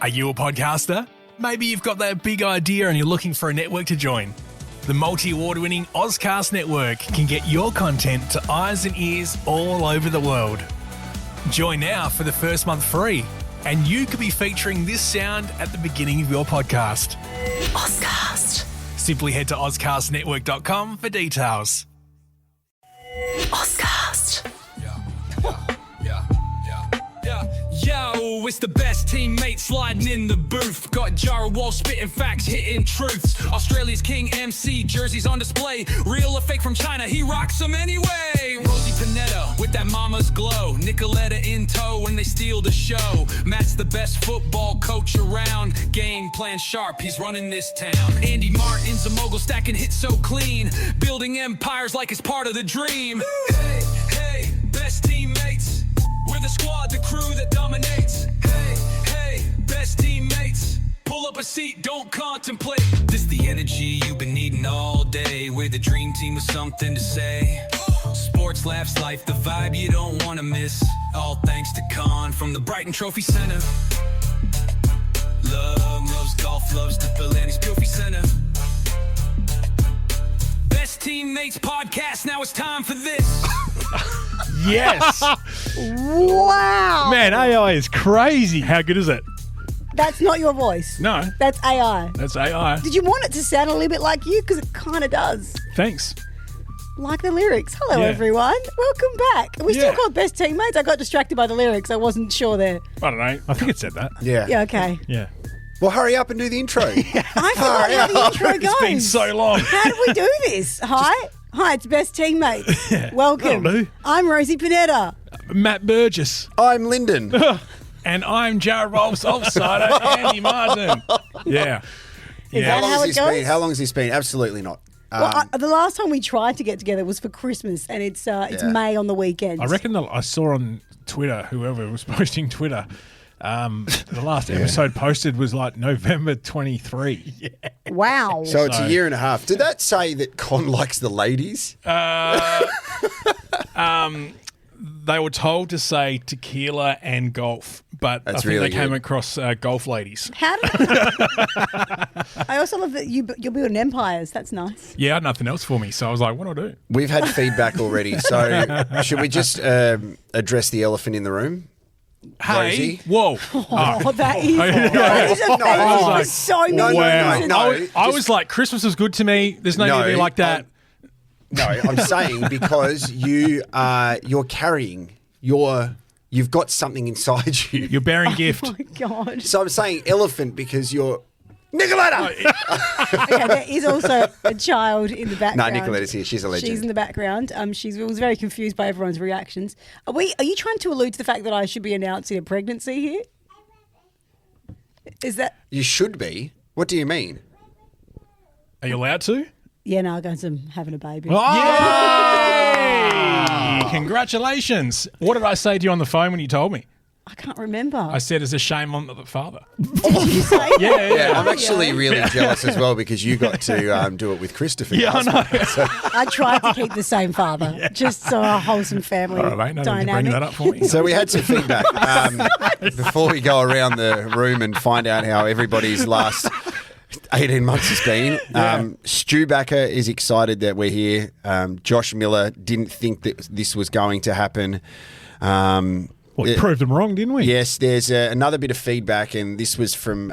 Are you a podcaster? Maybe you've got that big idea and you're looking for a network to join. The multi-award-winning Ozcast Network can get your content to eyes and ears all over the world. Join now for the first month free, and you could be featuring this sound at the beginning of your podcast. Ozcast. Simply head to ozcastnetwork.com for details. Ozcast. Yo, it's the best teammate sliding in the booth. Got Jara Wall spitting facts, hitting truths. Australia's King MC jerseys on display. Real or fake from China, he rocks them anyway. Rosie Panetta with that mama's glow. Nicoletta in tow when they steal the show. Matt's the best football coach around. Game plan sharp, he's running this town. Andy Martin's a mogul stacking hits so clean. Building empires like it's part of the dream. Hey, hey, best teammates. We're the squad, the crew that dominates. Hey, hey, best teammates. Pull up a seat, don't contemplate. This the energy you've been needing all day. We're the dream team with something to say. Sports, laughs, life, the vibe you don't want to miss. All thanks to Con from the Brighton Trophy Center. Love, loves golf, loves the Delaney's Trophy Center. Best Teammates podcast, now it's time for this. Yes. Wow. Man, AI is crazy. How good is it? That's not your voice. No, That's AI. that's AI. Did you want it to sound a little bit like you? Because it kind of does. Thanks. Like the lyrics. Hello, Yeah. everyone. Welcome back. Are we still Yeah. called Best Teammates? I got distracted by the lyrics. I wasn't sure there. I don't know. I think it said that. Yeah. Yeah, okay. Yeah. Well, hurry up and do the intro. I forgot how the intro goes. It's been so long. How do we do this? Hi, it's Best Teammates. Welcome. That'll do. I'm Rosie Panetta. Matt Burgess. I'm Lyndon. And I'm Jared Rolfs Offsider, Andy Martin. Yeah. Is Yeah. that how it goes? How long has this been? Absolutely not. The last time we tried to get together was for Christmas, and it's May on the weekend. I reckon I saw on Twitter, whoever was posting Twitter, the last episode posted was like November 23. Yeah. Wow. So it's a year and a half. Did that say that Con likes the ladies? They were told to say tequila and golf, but That's I think really they came good. across golf ladies. How did I also love that you're building empires. That's nice. Yeah, I had nothing else for me, so I was like, what do I do? We've had feedback already. So should we just address the elephant in the room? Hey, Rosie? whoa. Oh, that is, yeah. that is offensive No. for so many No, reasons. no. I was like, Christmas was good to me. There's no need to be like that. No, I'm saying because you're carrying you've got something inside you. You're bearing gift. Oh, my God. So I'm saying elephant because you're Nicoletta. Okay, there is also a child in the No, background. Nicoletta's here. She's a legend. She's in the background. She was very confused by everyone's reactions. Are you trying to allude to the fact that I should be announcing a pregnancy here? Is that? You should be. What do you mean? Are you allowed to? Yeah, no, I'm having a baby. Yay! Congratulations. What did I say to you on the phone when you told me? I can't remember. I said it's a shame on the father. Did you say that? Yeah. I'm actually really jealous as well because you got to do it with Christopher. Yeah, I last know. week. So- I tried to keep the same father, just so a wholesome family All right, mate. No need to dynamic. bring that up for me. So we had some feedback before we go around the room and find out how everybody's last 18 months has been. Stu Backer is excited that we're here. Josh Miller didn't think that this was going to happen. We proved them wrong, didn't we? Yes, there's another bit of feedback, and this was from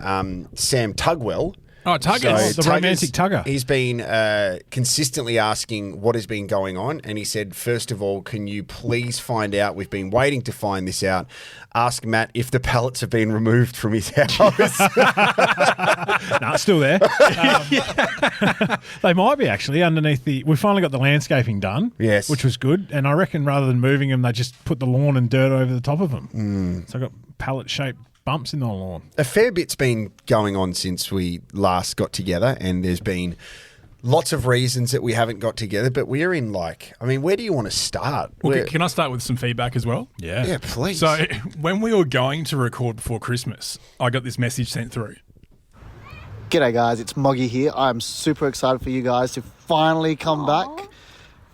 Sam Tugwell. Oh, Tuggers. The romantic tugger. He's been consistently asking what has been going on, and he said, first of all, can you please find out? We've been waiting to find this out. Ask Matt if the pallets have been removed from his house. No, it's still there. They might be actually underneath we finally got the landscaping done. Yes. Which was good. And I reckon rather than moving them, they just put the lawn and dirt over the top of them. So I got pallet-shaped bumps in the lawn. A fair bit's been going on since we last got together, and there's been lots of reasons that we haven't got together, but we're in where do you want to start? Well, can I start with some feedback as well? Yeah, please. So when we were going to record before Christmas, I got this message sent through. G'day guys, it's Moggy here. I'm super excited for you guys to finally come back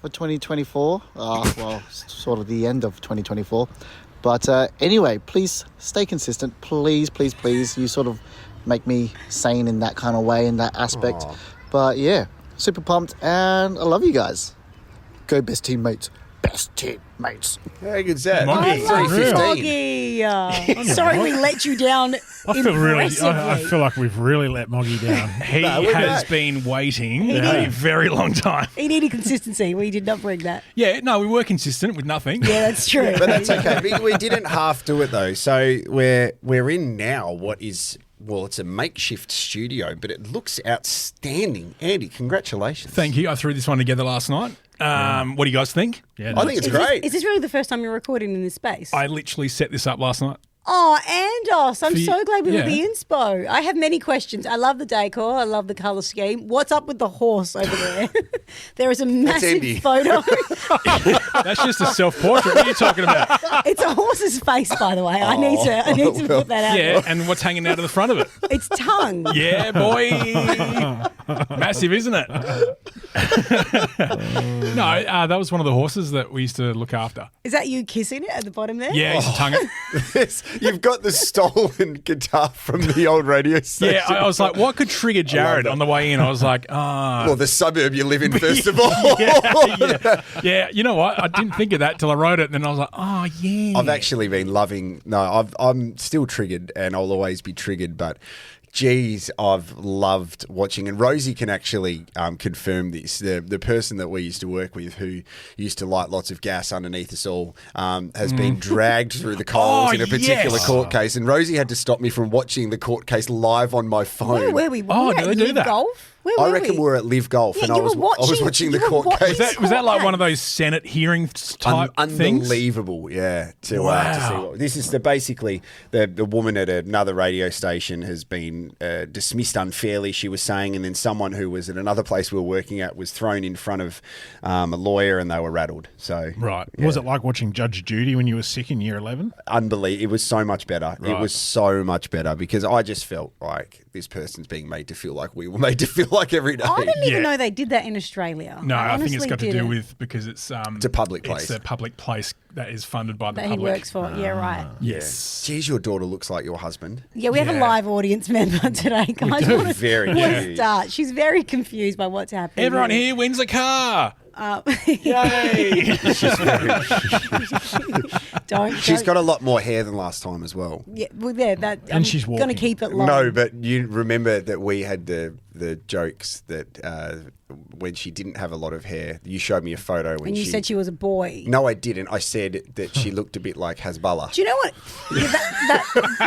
for 2024. Well, sort of the end of 2024. But anyway, please stay consistent. Please, please, please. You sort of make me sane in that kind of way, in that aspect. Aw. But yeah, super pumped, and I love you guys. Go best teammates. Best teammates. How good's that? Moggy. I love 315. Moggy. Sorry we let you down. I feel really. I impressively. feel like we've really let Moggy down. He we're has back. been waiting a very long time. He needed consistency. We did not bring that. Yeah, no, we were consistent with nothing. Yeah, that's true. But that's okay. We didn't half do it though. So we're in now what is, well, it's a makeshift studio, but it looks outstanding. Andy, congratulations. Thank you. I threw this one together last night. What do you guys think? Yeah, I think it's great. Is this really the first time you're recording in this space? I literally set this up last night. Oh, Andos, I'm For you- so glad we yeah. were the inspo. I have many questions. I love the decor. I love the colour scheme. What's up with the horse over there? There is a massive Andy. photo. That's just a self-portrait. What are you talking about? It's a horse's face, by the way. I need to put that out Yeah, there. and what's hanging out of the front of it? It's tongue. Yeah, boy. Massive, isn't it? No, that was one of the horses that we used to look after. Is that you kissing it at the bottom there? Yeah, he's a tongue it. Yes, you've got the stolen guitar from the old radio station. Yeah, I was like, what could trigger Jared on the way in? I was like, Well, the suburb you live in, first of all. yeah. You know what? I didn't think of that till I wrote it, and then I was like, oh, yeah. I've actually been loving. No, I'm still triggered, and I'll always be triggered. But geez, I've loved watching, and Rosie can actually confirm this. The person that we used to work with, who used to light lots of gas underneath us all, has been dragged through the coals Oh, in a particular yes. court case, and Rosie had to stop me from watching the court case live on my phone. Where were we? Oh, we do were they at do Live that? Golf? Where I were reckon we? we're at Live Golf, Yeah, and I you was were watching- watching the you were court watching- case. Was that like Okay. one of those Senate hearings type things? Unbelievable, yeah. To see Wow. this is basically the woman at another radio station has been dismissed unfairly, she was saying, and then someone who was at another place we were working at was thrown in front of a lawyer, and they were rattled. So Right. yeah. Was it like watching Judge Judy when you were sick in year 11? Unbelievable. It was so much better. It Right. was so much better because I just felt like this person's being made to feel like we were made to feel like every day. I didn't even Yeah. know they did that in Australia. No, I think it's honestly got to do didn't. with because it's a public place. It's a public place that is funded by the that he public. works for. Yeah, right. Yes. Geez, your daughter looks like your husband. Yeah, we have a Yeah. live audience member today, guys. do. What a- Very what a cute. start. She's very confused by what's happening. Everyone here wins a car. Yay! Don't. She's got a lot more hair than last time as well. Yeah, well, yeah, that. And she's going to walking. keep it low. No, but you remember that we had the jokes that when she didn't have a lot of hair, you showed me a photo when And you she said she was a boy. No, I didn't. I said that she looked a bit like Hezbollah. Do you know what?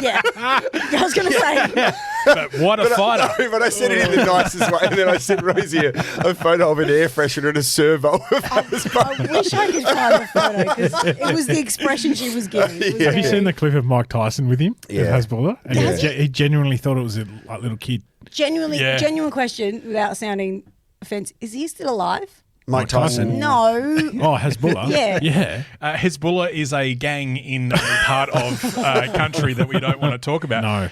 Yeah, I was going to say. But what a fighter. No, but I said it in the nicest way, and then I sent Rosie a photo of an air freshener and a servo of Hezbollah. I wish I could find the photo because it was the expression she was giving. It was Have you very- seen the clip of Mike Tyson with him? Yeah. With Hezbollah? And Yeah. he genuinely thought it was a like, little kid. Yeah. Genuine question without sounding offensive. Is he still alive? Mike Tyson. No. Oh, Hezbollah? Yeah. Yeah. Hezbollah is a gang in a part of country that we don't want to talk about. No.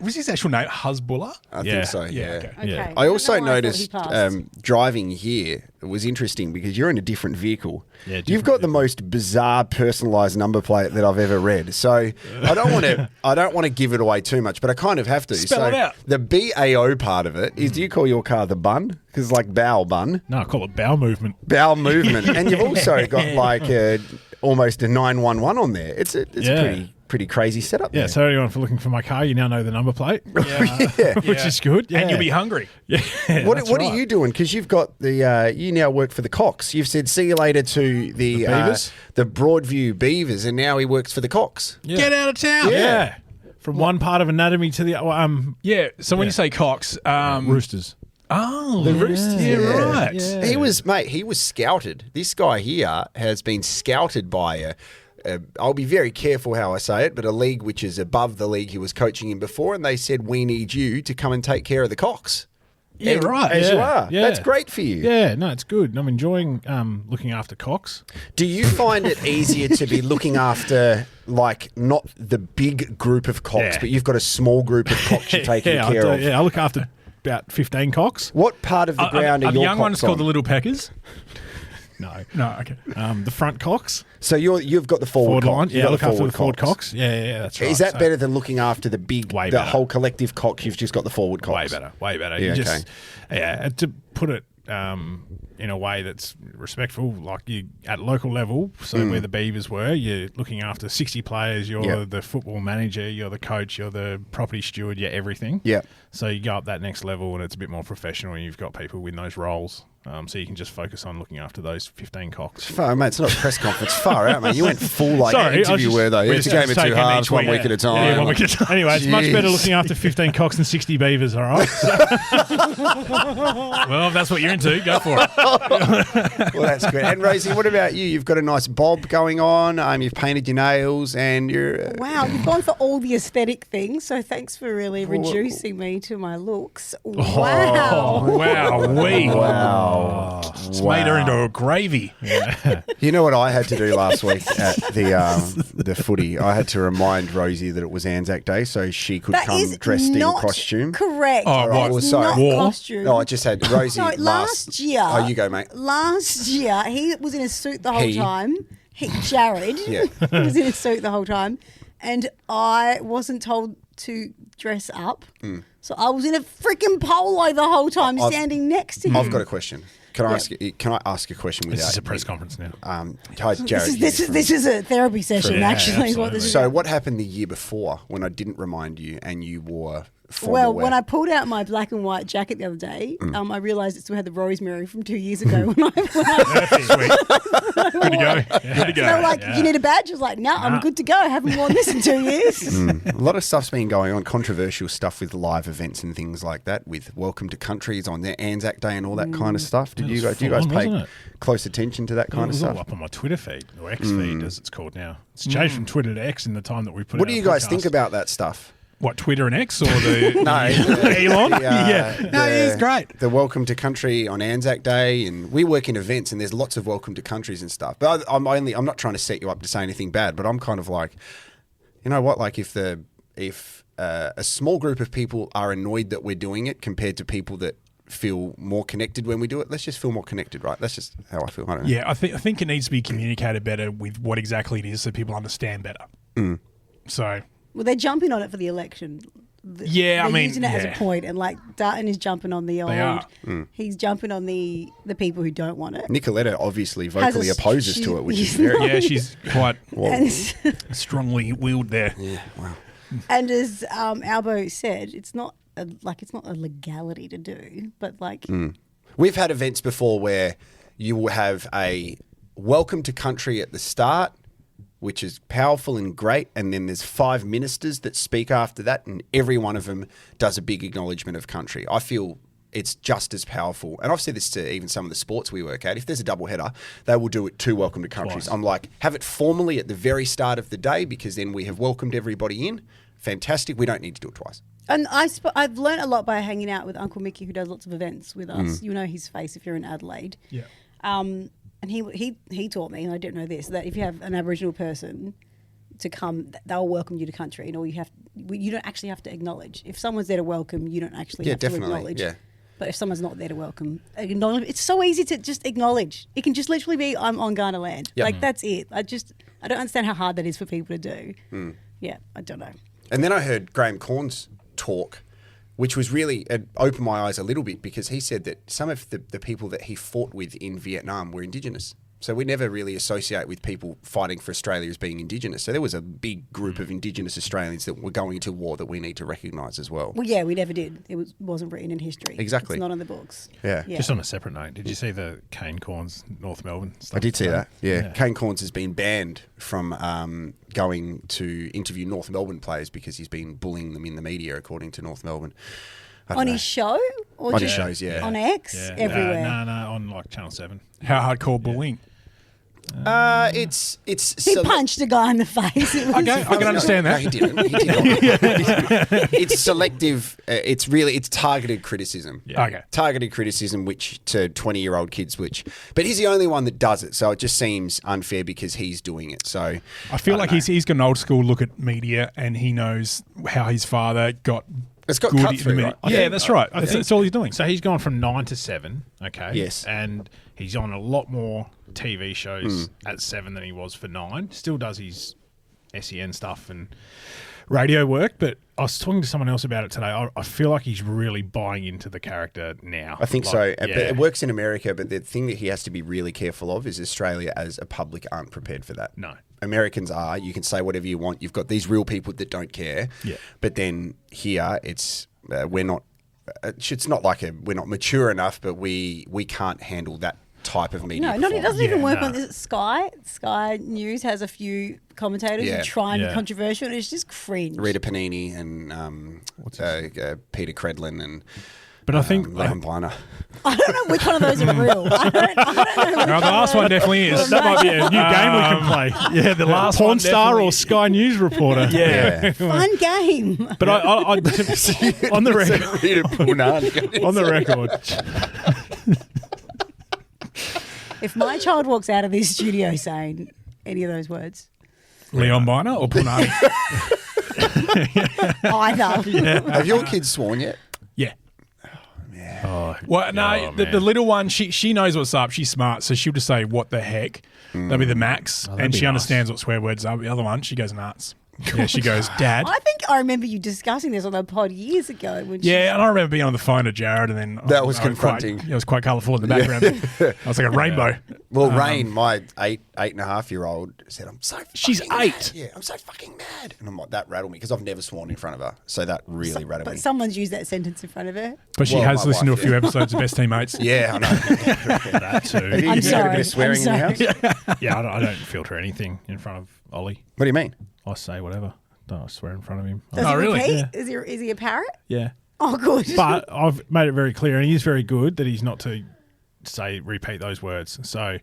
Was his actual name Hezbollah? I Yeah. think so, yeah. okay. Okay. Yeah. I also don't know why I thought he noticed passed. driving here was interesting because you're in a different vehicle. Yeah, You've different got the most bizarre personalised number plate that I've ever read. So I don't want to give it away too much, but I kind of have to. Spell so it out. The BAO part of it is, do you call your car the bun? Because it's like bowel bun, No, I call it bowel movement. bowel movement, and you've also got like almost a 911 on there. It's a Yeah. pretty crazy setup. Yeah, there. so anyone for looking for my car, you now know the number plate, which is good. Yeah. And you'll be hungry. Yeah, What that's are right. you doing? Because you've got the you now work for the Cox. You've said see you later to the Beavers? the Broadview Beavers, and now he works for the Cox. Yeah. Get out of town. Yeah. From one part of anatomy to the Yeah. So when you say Cox, Roosters. oh, The Roosters, yeah, yeah. right. Yeah. He was scouted. This guy here has been scouted by a I'll be very careful how I say it, but a league which is above the league he was coaching in before, and they said, we need you to come and take care of the Cox. Yeah, And- right. As you Yeah, are. yeah. That's great for you. Yeah, no, it's good. I'm enjoying looking after Cox. Do you find it easier to be looking after, like, not the big group of cocks, Yeah. but you've got a small group of cocks you're taking yeah, care of? I look after about 15 cocks. What part of the ground Are are the your young ones cocks called on? the Little Peckers? No. Okay. The front cocks. So you've got the forward line. cock. You've Yeah, got look after the forward cocks. Yeah, that's right. Is that So- better than looking after the big, Way the better. whole collective cock? You've just got the forward cocks. Way better. Yeah, You okay. and to put it in a way that's respectful, like you at local level. So where the Beavers were, you're looking after 60 players. You're Yep. the football manager. You're the coach. You're the property steward. You're everything. Yep. So you go up that next level, and it's a bit more professional. And you've got people in those roles, so you can just focus on looking after those 15 cocks. Far, mate, it's not a press conference. Far out, mate. You went full interviewer though. we're It's a just game of two taking halves, each 1 week, week at a time. Yeah, 1 week at a time. Anyway, it's much Jeez. better looking after 15 cocks than 60 beavers, all right? Well, if that's what you're into, go for it. Well, that's good. And Rosie, what about you? You've got a nice bob going on. You've painted your nails, and you're. Wow, you've gone for all the aesthetic things, so thanks for really reducing me to my looks. Wow. Wow. It's made her into a gravy. You know what I had to do last week at the footy? I had to remind Rosie that it was Anzac Day, so she could That come is dressed in not costume. correct. Oh, right. It's Sorry. not War? costume. No, I just had Rosie No, last year. Oh, you go, mate. Last year, he was in a suit the whole He? time. Jared Yeah. he was in a suit the whole time. And I wasn't told to dress up. So I was in a freaking polo the whole time, I've- standing next to him. I've got a question. Can I ask? Can I ask a question This without? is a press conference now. Hi, Jared. This is a therapy session, Yeah, actually. What this is. So what happened the year before when I didn't remind you and you wore formal Well, wear? when I pulled out my black and white jacket the other day, I realised it still had the rosemary from 2 years ago. When I Sweet. Good to go. Good to go. they were like, Yeah. "You need a badge?" I was like, "No, I'm good to go. I haven't worn this in 2 years." A lot of stuff's been going on, controversial stuff with live events and things like that, with Welcome to Countries on their Anzac Day and all that kind of stuff. Do you was guys full on, pay wasn't it? close attention to that It kind of was all stuff? up on my Twitter feed, or X feed as it's called now. It's changed from Twitter to X in the time that we put What out do you a guys podcast. think about that stuff? What, Twitter and X or the Elon? No, it's great. The Welcome to Country on Anzac Day, and we work in events, and there's lots of Welcome to Countries and stuff. But I'm not trying to set you up to say anything bad, but I'm kind of like, you know what? Like if a small group of people are annoyed that we're doing it compared to people that feel more connected when we do it, let's just feel more connected, right? That's just how I feel. I don't know. Yeah, I think it needs to be communicated better with what exactly it is so people understand better. So, Well, they're jumping on it for the election. Yeah, I they're mean, using it as a yeah. point, and like Darton is jumping on the old. are. He's jumping on the people who don't want it. Nicoletta obviously Has a vocally opposes she- to it, which is you very. know, yeah, she's quite And, strongly willed there. Yeah, wow. and as Albo said, it's not a legality to do, but like We've had events before where you will have a welcome to country at the start, which is powerful and great, and then there's 5 ministers that speak after that, and every one of them does a big acknowledgement of country. I feel it's just as powerful. And I've said this to even some of the sports we work at. If there's a double header, they will do it 2 welcome to countries. Twice. I'm like, have it formally at the very start of the day, because then we have welcomed everybody in. Fantastic. We don't need to do it twice. And I've learned a lot by hanging out with Uncle Mickey, who does lots of events with us. You know his face if you're in Adelaide. Yeah. And he taught me, and I didn't know this, that if you have an Aboriginal person to come, they'll welcome you to country, and all you don't actually have to acknowledge. If someone's there to welcome, you don't actually have definitely, to acknowledge. yeah. But if someone's not there to welcome, acknowledge. It's so easy to just acknowledge. It can just literally be, "I'm on Ghana land." Yep. Like that's it. I don't understand how hard that is for people to do. Yeah, I don't know. And then I heard Graham Corn's talk, which was really, it opened my eyes a little bit, because he said that some of the people that he fought with in Vietnam were Indigenous. So we never really associate with people fighting for Australia as being Indigenous. So there was a big group of Indigenous Australians that were going to war that we need to recognise as well. Well, yeah, we never did. It wasn't written in history. Exactly. It's not on the books. Yeah. Just on a separate note, did you see the Cane Corns North Melbourne stuff? I did see that. Yeah. Yeah. Kane Corns has been banned from going to interview North Melbourne players because he's been bullying them in the media, according to North Melbourne. I don't On know. his show? Or On his just shows, yeah. On X? Yeah. Everywhere? No, on like Channel 7. How hardcore bullying? It's He punched a guy in the face. It was I can understand No, that. he didn't. He did not. It's selective. It's targeted criticism. Yeah. Okay. Targeted criticism, which to 20-year-old kids, but he's the only one that does it. So it just seems unfair because he's doing it. So I feel don't like know. he's got an old school look at media, and he knows how his father got It's got good cut in the through, minute. right? Yeah, that's right. I think- That's all he's doing. So he's gone from 9 to 7, okay? Yes. And he's on a lot more TV shows at 7 than he was for 9. Still does his SEN stuff and radio work, but I was talking to someone else about it today. I feel like he's really buying into the character now. I think Like, so. yeah. But it works in America, but the thing that he has to be really careful of is Australia as a public aren't prepared for that. No. Americans are. You can say whatever you want. You've got these real people that don't care. Yeah. But then here, it's we're not. It's not like we're not mature enough, but we can't handle that type of media. No, it doesn't performance. even work no. on this. Sky News has a few commentators Yeah. who try and Yeah. be controversial, and it's just cringe. Rita Panini and Peter Credlin and But I think Leon Bleiner. I don't know which one of those are real. I don't know. the last one definitely is. That might be a new game we can play. Yeah, the last Porn one star definitely- or Sky News reporter. Yeah. Fun game. But I on the record, Rita Panini. on the record, If my child walks out of this studio saying any of those words, Leon Biner or Punani? either. Have your kids sworn yet? Yeah. Oh, Well, no, oh, the man. little one, she knows what's up. She's smart, so she'll just say, "What the heck?" That'll be the max, that'd and be she nice. understands what swear words are. The other one, she goes nuts. Yeah, she goes, "Dad." I think I remember you discussing this on the pod years ago. When Yeah, and I remember being on the phone to Jared, and then That was I confronting. It was quite colourful in the background. I was like a rainbow. Well, Rain, my 8.5-year-old, said, "I'm so. She's fucking 8. Mad. Yeah, I'm so fucking mad." And I'm like, that rattled me because I've never sworn in front of her, so that really rattled but me. someo's used that sentence in front of her. But she Well, has my listened wife, to a few yeah. episodes of Best Teammates. Yeah, I know. that too. Have you I'm had a sorry, bit of swearing in I'm your house? Yeah, I don't filter anything in front of Ollie. What do you mean? I say whatever. Don't swear in front of him. Does Oh, he really? repeat? Yeah. Is he a parrot? Yeah. Oh, good. But I've made it very clear, and he is very good, that he's not to repeat those words. So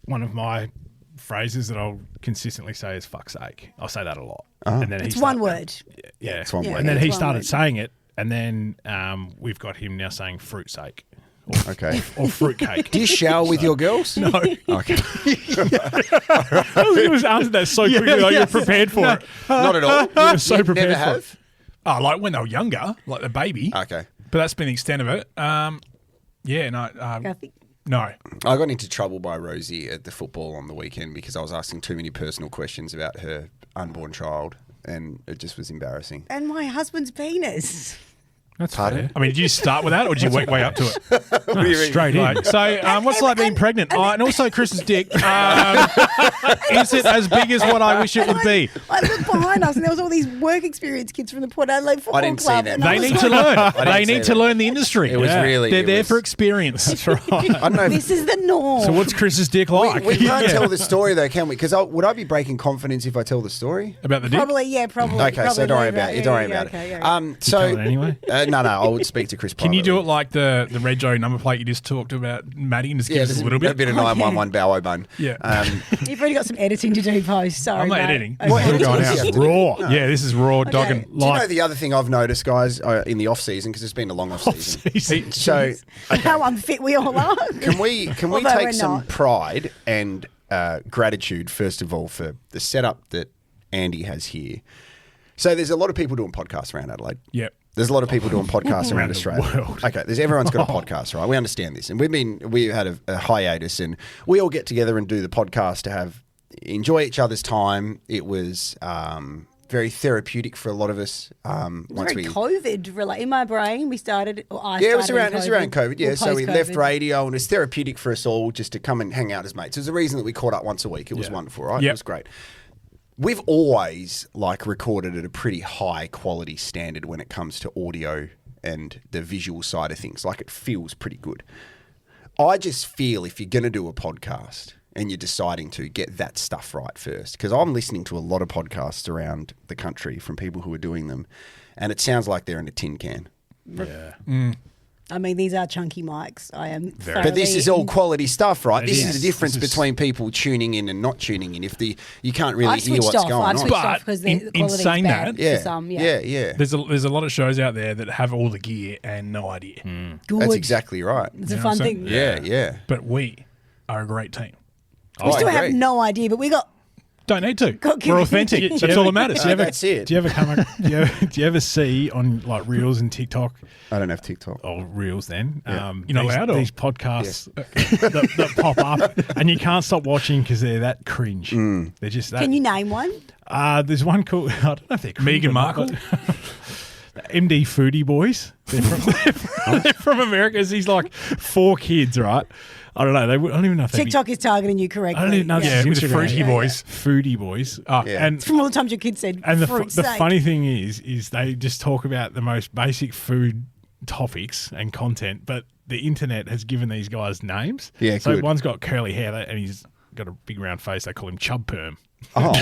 one of my phrases that I'll consistently say is "fuck's sake." I'll say that a lot. And then it's he one started- word. Yeah, It's one Yeah, word. And then it's he one started word. saying it, and then we've got him now saying "fruit sake" Okay. or "fruit cake." Do you shower with your girls? No, Okay. It was answered that so quickly, like you're prepared for it. Not at all. You're so You prepared never for it. have? oh, like when they were younger, like the baby. Okay. But that's been the extent of it. Yeah, no, I think no. I got into trouble by Rosie at the football on the weekend because I was asking too many personal questions about her unborn child, and it just was embarrassing. and my husband's penis. That's Pardon? fair. I mean, did you start with that, or did you work way up to it? What do you mean? Straight in. So, what's it like being pregnant? And also, Chris's dick. Is it as big as what I wish it would be? I looked behind us and there was all these work experience kids from the Port Adelaide Football didn't see Club. that. and I They was need to like, learn. didn't They see need to that. learn the industry. It was really- They're it there was- for experience. That's right. I don't know. This is the norm. So, what's Chris's dick like? We can't Yeah. tell the story though, can we? Because would I be breaking confidence if I tell the story? About the dick. Probably. Okay, so don't worry about it. Don't worry about okay, it. yeah. So tell it anyway? no, I would speak to Chris. Can you do privately. it like the Rego number plate you just talked about, Maddie, and just Yeah, give us there's a little bit? a bit of 911 bow bun. Yeah. You've already got some editing to do post. Sorry, I'm not mate. editing. Okay. This is all going editing out do you have to raw. Yeah, this is raw dogging Do you know live. the other thing I've noticed, guys, in the off season, because it's been a long off season. So How unfit we all are. can we Although we're take some not. pride and gratitude first of all for the setup that Andy has here? So there's a lot of people doing podcasts around Adelaide. Yep. There's a lot of people doing podcasts around the Australia. world. Okay, everyone's got a podcast, right? We understand this, and we had a hiatus, and we all get together and do the podcast to enjoy each other's time. It was very therapeutic for a lot of us. Once Very COVID related. In my brain, we started. Or I it was started in around COVID. Yeah, or so we left post-COVID. radio, and it's therapeutic for us all just to come and hang out as mates. It was the reason that we caught up once a week. It was wonderful, right? Yep. It was great. We've always recorded at a pretty high quality standard when it comes to audio and the visual side of things. Like, it feels pretty good. I just feel if you're going to do a podcast and you're deciding to get that stuff right first, because I'm listening to a lot of podcasts around the country from people who are doing them, and it sounds like they're in a tin can. Yeah. I mean, these are chunky mics. I am. But this is all quality stuff, right? It This is. is the difference This is- between people tuning in and not tuning in. You can't really I've hear switched what's off. going I've on. switched off But because the in quality's saying bad that- Yeah, for some. yeah. There's a lot of shows out there that have all the gear and no idea. Good. That's exactly right. It's a You know fun what I'm thing. Yeah. But we are a great team. We still have no idea, but we got Don't need to. Got We're authentic. kicked. That's all that matters. That's it. Do you ever do you ever see on like Reels and TikTok? I don't have TikTok. Oh, Reels then. Yeah. You're not allowed, or? These podcasts that pop up, and you can't stop watching because they're that cringe. They're just that. Can you name one? There's one called, I don't know if they're cringe Meghan or not, Markle? but- MD Foodie Boys. They're from America. It's these like 4 kids, right? I don't know. I don't even know if they TikTok is targeting you correctly. I don't even know. Yeah, It's with the Instagram. Fruity Boys. Foodie Boys. Yeah. And From all the times your kids said And the fruit's the sake. funny thing is they just talk about the most basic food topics and content, but the internet has given these guys names. Yeah, so good. one's got curly hair and he's got a big round face. They call him Chub Perm. Oh,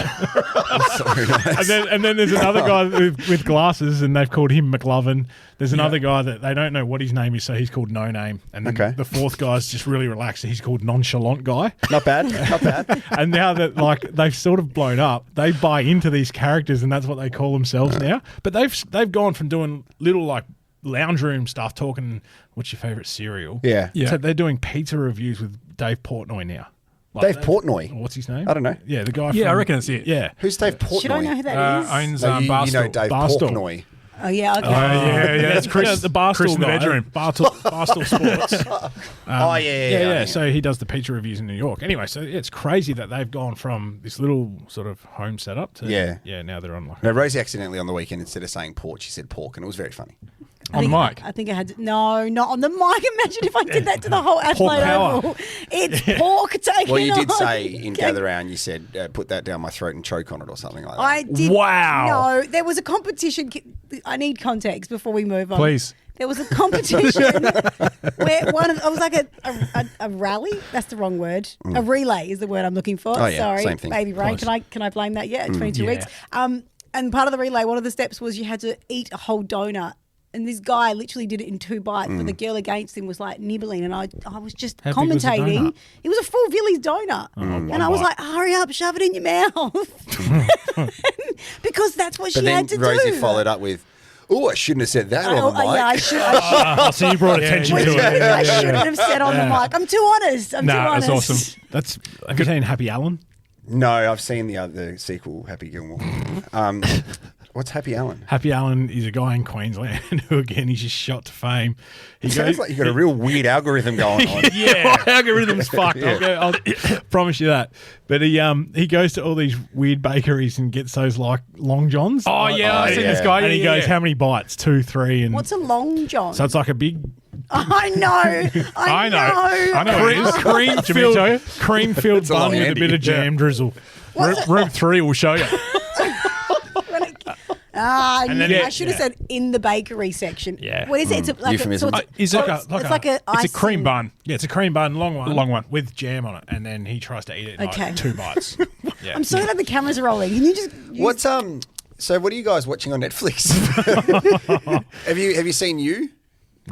sorry, nice. And then there's another guy with glasses, and they've called him McLovin. There's another guy that they don't know what his name is, so he's called No Name. And then Okay. the 4th guy's just really relaxed. He's called Nonchalant Guy. Not bad. Not bad. And now that like they've sort of blown up, they buy into these characters, and that's what they call themselves now. But they've gone from doing little like lounge room stuff, talking what's your favorite cereal. Yeah. Yeah. So they're doing pizza reviews with Dave Portnoy now. Dave Portnoy. What's his name? I don't know. Yeah, the guy. Yeah, I from- reckon it's it. Yeah. Who's Dave Portnoy? Should I know who that is? Owns No, you Barstool. know Dave Barstool. Portnoy. Oh, yeah, okay. Yeah, it's Chris. the Barstool Chris in the guy, bedroom. Barstool Sports. Oh, yeah. So he does the pizza reviews in New York. Anyway, so it's crazy that they've gone from this little sort of home setup to now they're on like No, Rosie accidentally on the weekend, instead of saying pork, she said pork, and it was very funny. On the mic. I think I had to, no, not on the mic. Imagine if I did that to the whole Adelaide power. Oval. It's pork taken Well, you did on. say in Gather Round, you said, put that down my throat and choke on it or something like that. I did. Wow. No, there was a competition. I need context before we move on. Please. There was a competition where I was like a rally. That's the wrong word. A relay is the word I'm looking for. Oh, yeah, Sorry, same thing. baby brain. Close. Can I blame that? Yeah, 22 Yeah. weeks. And part of the relay, one of the steps was you had to eat a whole donut. And this guy literally did it in 2 bites, but the girl against him was like nibbling, and I was just How big was the commentating. donut? It was a full Villies donut, and I was like, "Hurry up, shove it in your mouth," because that's what But she then had to Rosie do. followed up with, "Oh, I shouldn't have said that on the mic." Yeah, I should. so you brought attention to it. I shouldn't have said on the mic. I'm too honest. I'm too That's honest. awesome. Have you seen Happy Allen? No, I've seen the sequel, Happy Gilmore. What's Happy Allen? Happy Allen is a guy in Queensland who, again, he's just shot to fame. He Sounds like you've got a real weird algorithm going on. Yeah, algorithm's fucked. I'll promise you that. But he goes to all these weird bakeries and gets those like long johns. Oh, yeah, I've seen yeah. this guy. And he Yeah, goes, yeah. how many bites? 2, 3, and What's a long john? so it's like a big. I know. I know. what it is. Cream Do you want me to tell you? filled a long bun with a Andy. bit of jam drizzle. Room 3 will show you. And then- I should have said in the bakery section. Yeah. What is it? It's a, like Euphemism. Is it it's like a It's a cream icing. bun. Yeah, it's a cream bun, long one, Long one. with jam on it, and then he tries to eat it in Okay. like 2 bites. Yeah. I'm sorry that the cameras are rolling. Can you just use What's So what are you guys watching on Netflix? have you seen You?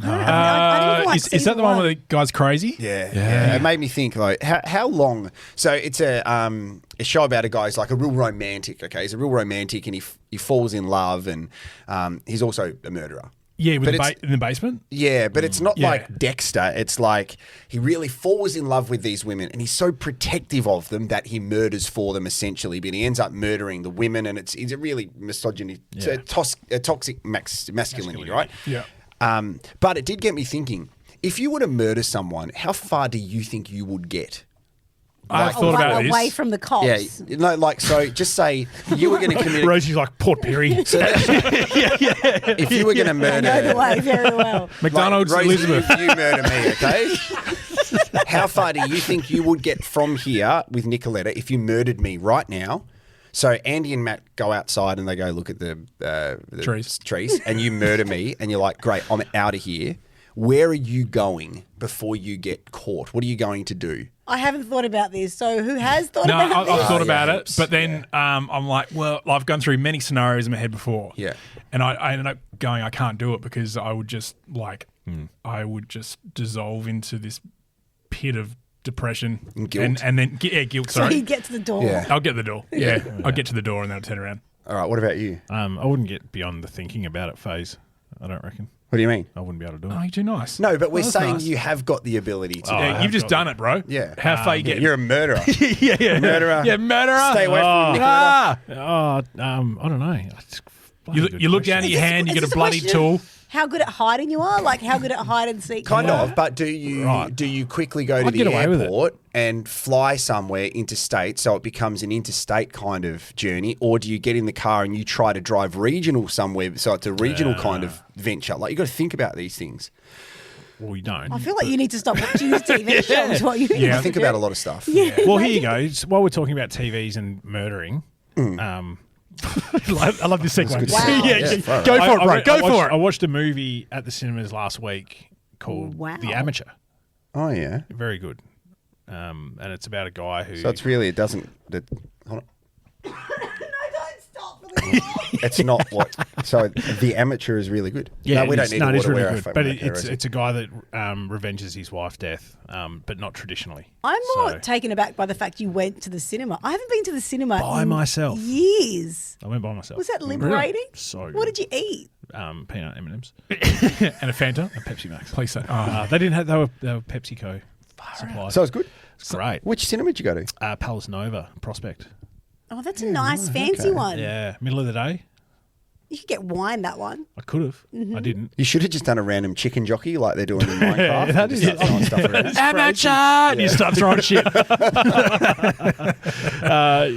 I didn't like Is that the season one where the guy's crazy? Yeah. It made me think like how long. So it's a show about a guy who's like a real romantic. Okay, he's a real romantic, and he falls in love, and he's also a murderer. Yeah, with But the it's- in the basement. Yeah, but it's not Yeah. like Dexter. It's like he really falls in love with these women, and he's so protective of them that he murders for them essentially. But he ends up murdering the women, and it's a really misogyny, it's a toxic masculinity, right? Yeah. But it did get me thinking: if you were to murder someone, how far do you think you would get? I've thought about away this. from the cops? Yeah, no, like so. Just say you were going to commit. Rosie's like Port Perry. So if you were going to I murder, know the way very well. McDonald's, Rosie, Elizabeth. if you murder me, okay? How far do you think you would get from here with Nicoletta if you murdered me right now? So Andy and Matt go outside and they go look at the trees, and you murder me, and you're like, great, I'm out of here. Where are you going before you get caught? What are you going to do? I haven't thought about this. So who has thought No, about this? I've thought about yeah, it, but then I'm like, well, I've gone through many scenarios in my head before. Yeah. And I ended up going, I can't do it because I would just I would just dissolve into this pit of depression And guilt. and then guilt. So Sorry, he'd get to the door. Yeah. I'll get the door. Yeah, I'll get to the door and then I'll turn around. All right, what about you? I wouldn't get beyond the thinking about it phase. I don't reckon. What do you mean? I wouldn't be able to do it. Oh, you're too nice. No, but we're that's saying nice. you have got the ability to. Yeah, you've just done it, bro. Yeah. How far you get? You're a murderer. yeah. Murderer. Yeah, murderer. Stay away from me. Ah. I don't know. You look down at your hand, you get a bloody tool. How good at hiding you are? Like how good at hide and seek? Kind you are? of, but do you quickly go to I'd the get away with it. airport and fly somewhere interstate so it becomes an interstate kind of journey, or do you get in the car and you try to drive regional somewhere so it's a regional kind of venture? Like you got to think about these things. Well, you don't. I feel like you need to stop watching these TV shows. What you need I to think do. about a lot of stuff. Yeah. Well, here you go. While we're talking about TVs and murdering, I love this sequence. good to Wow. see. Yeah, far go out. for it, bro. Go for I it. watched a movie at the cinemas last week called Wow. The Amateur. Oh yeah. Very good. And it's about a guy who. So it's really it doesn't. Hold on. No, don't stop for the It's not what. So the Amateur is really good. Yeah, no, we don't need to it's really wear good. But it's a guy that revenges his wife's death, but not traditionally. I'm more So- taken aback by the fact you went to the cinema. I haven't been to the cinema By in myself. years. I went by myself. Was that liberating? So good. What did you eat? Peanut M&Ms, And a Fanta. and Pepsi Max. Please say. They didn't have. They were PepsiCo supplied. So it's good. It's great. Which cinema did you go to? Palace Nova Prospect. Oh, that's a nice fancy one. Yeah, middle of the day. You could get wine that one. I could have. Mm-hmm. I didn't. You should have just done a random chicken jockey like they're doing in Minecraft. that and is- just start throwing stuff around. Amateur. And you start throwing shit.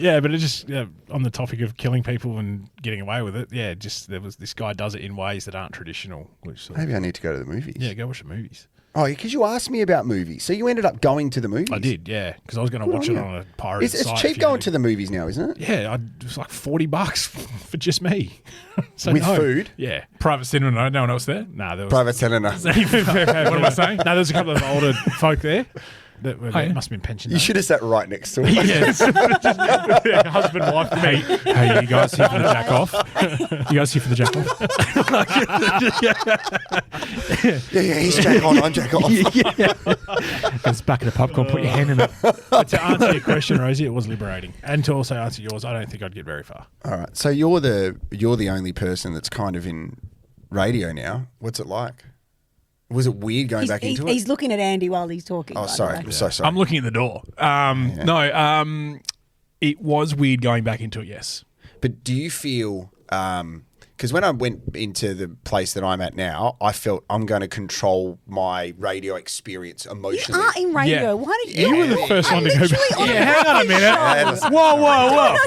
Yeah, but it just on the topic of killing people and getting away with it. Yeah, just there was this guy does it in ways that aren't traditional. Which sort of, Maybe I need to go to the movies. yeah, go watch the movies. Oh, because you asked me about movies. So you ended up going to the movies. I did, yeah, because I was going to watch on it you. on a pirate It's site. cheap going to the movies now, isn't it? Yeah, it was like $40 for just me. So With no. food? Yeah. Private cinema. No one else there. Nah, there was Private cinema. What am I saying? no, there was a couple of older folk there. That were, yeah. must have been pensioners. You should have sat right next to it. Yes. husband, wife, Hey, hey, you guys here for the jack off? You guys here for the jack off? Yeah, he's Jack on, I'm Jack off. There's a bucket of popcorn. Put your hand in it. But to answer your question, Rosie, it was liberating. And to also answer yours, I don't think I'd get very far. All right. So you're the only person that's kind of in radio now. What's it like? Was it weird going back into it? He's looking at Andy while he's talking. Oh, by the sorry. way. I'm so sorry. I'm looking at the door. No, it was weird going back into it, yes. But do you feel, because when I went into the place that I'm at now, I felt I'm going to control my radio experience You emotionally. are in radio. Yeah. Why did you? You were the first one to go back. On Yeah, hang on a minute. Whoa, whoa, whoa.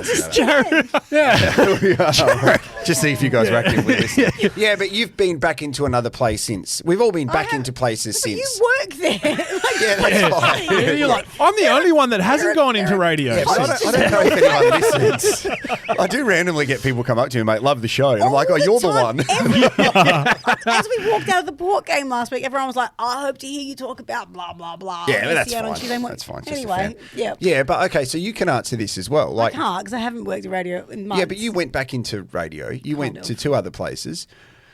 Just see if you guys were actively listening. Yeah, but you've been back into another place since. We've all been back into places But since. you work there. Like, Yeah, that's fine. Yeah, you're like, I'm the only one that hasn't gone into radio. Yeah, but I don't know if anyone listens. I do randomly get people come up to me, mate, love the show. And I'm like, oh, you're the one. As we walked out of the port game last week, everyone was like, I hope to hear you talk about blah, blah, blah. Yeah, but that's SEN on fine. Tuesday. I'm like, That's fine. Just a Anyway, fan. yeah. Yeah, but okay, so you can answer this as well. I Like, can't because I haven't worked in radio in months. yeah, but you went back into radio. You went of. to two other places.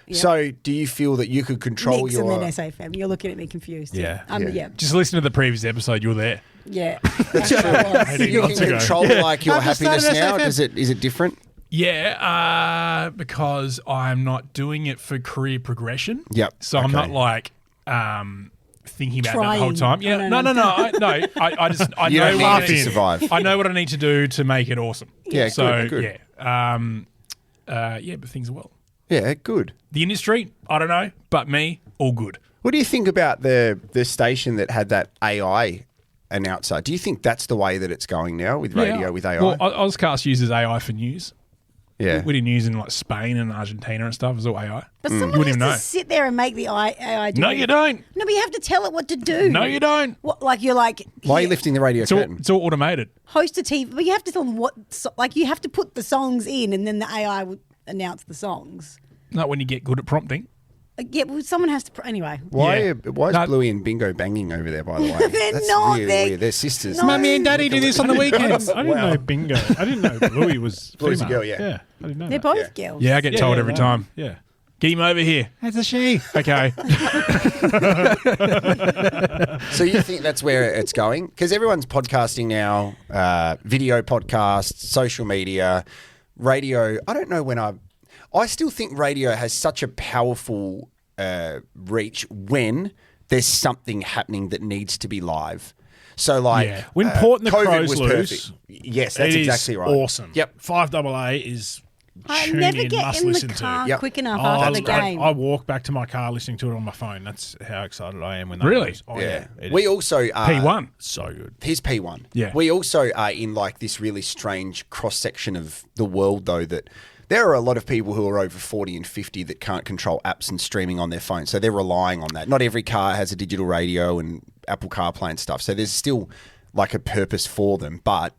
Yeah. So do you feel that you could control Nix your... and then SAFM. You're looking at me confused. Yeah. Yeah. Yeah. Just listen to the previous episode. You were there. Yeah. That's true. You can months ago. control like your I've just happiness started now. SFM. Is it different? Yeah, because I'm not doing it for career progression. Yep. So I'm not Okay. like thinking about that the whole Trying. time. Yeah, No. I just I You know don't what need I to need. survive. I know what I need to do to make it awesome. Yeah, So good. yeah, but things are well. Yeah, good. The industry, I don't know, but me, all good. What do you think about the station that had that AI announcer? Do you think that's the way that it's going now with radio, with AI? Well, Ozcast uses AI for news. yeah. We did news in like Spain and Argentina and stuff. It was all AI. But Mm. someone Wouldn't has even to know. sit there and make the AI do No, it. you don't. No, but you have to tell it what to do. No, you don't. What, like you're like, Why are you here, lifting the radio curtain? It's all automated. host a TV, but you have to tell them what, like you have to put the songs in and then the AI would announce the songs. Not when you get good at prompting. Yeah, well, someone has to, anyway. Why Yeah. is No. Bluey and Bingo banging over there, by the way? They're That's not, really they're- weird. They're sisters. No. Mummy and Daddy do this on the weekends. I didn't know Bingo. I didn't know Bluey was Bluey's a female. girl, yeah. Yeah, I didn't know They're that. both girls. Yeah, I get told every time. Yeah. Get him over here. That's a she. Okay. So you think that's where it's going? Because everyone's podcasting now, video podcasts, social media, radio. I don't know when I still think radio has such a powerful reach when there's something happening that needs to be live. So, like, when Port and the COVID Crows was lose, perfect. Yes, that's it is exactly right. awesome. Yep. 5AA is I tune never in, get must in the listen car to. Yep. quick enough Oh, after the that's game. I walk back to my car listening to it on my phone. That's how excited I am when they Really? lose. Oh, Yeah. It We is also P1. so good. Here's P1. Yeah. We also are in like this really strange cross section of the world, though, that there are a lot of people who are over 40 and 50 that can't control apps and streaming on their phone. So they're relying on that. Not every car has a digital radio and Apple CarPlay and stuff. So there's still like a purpose for them. But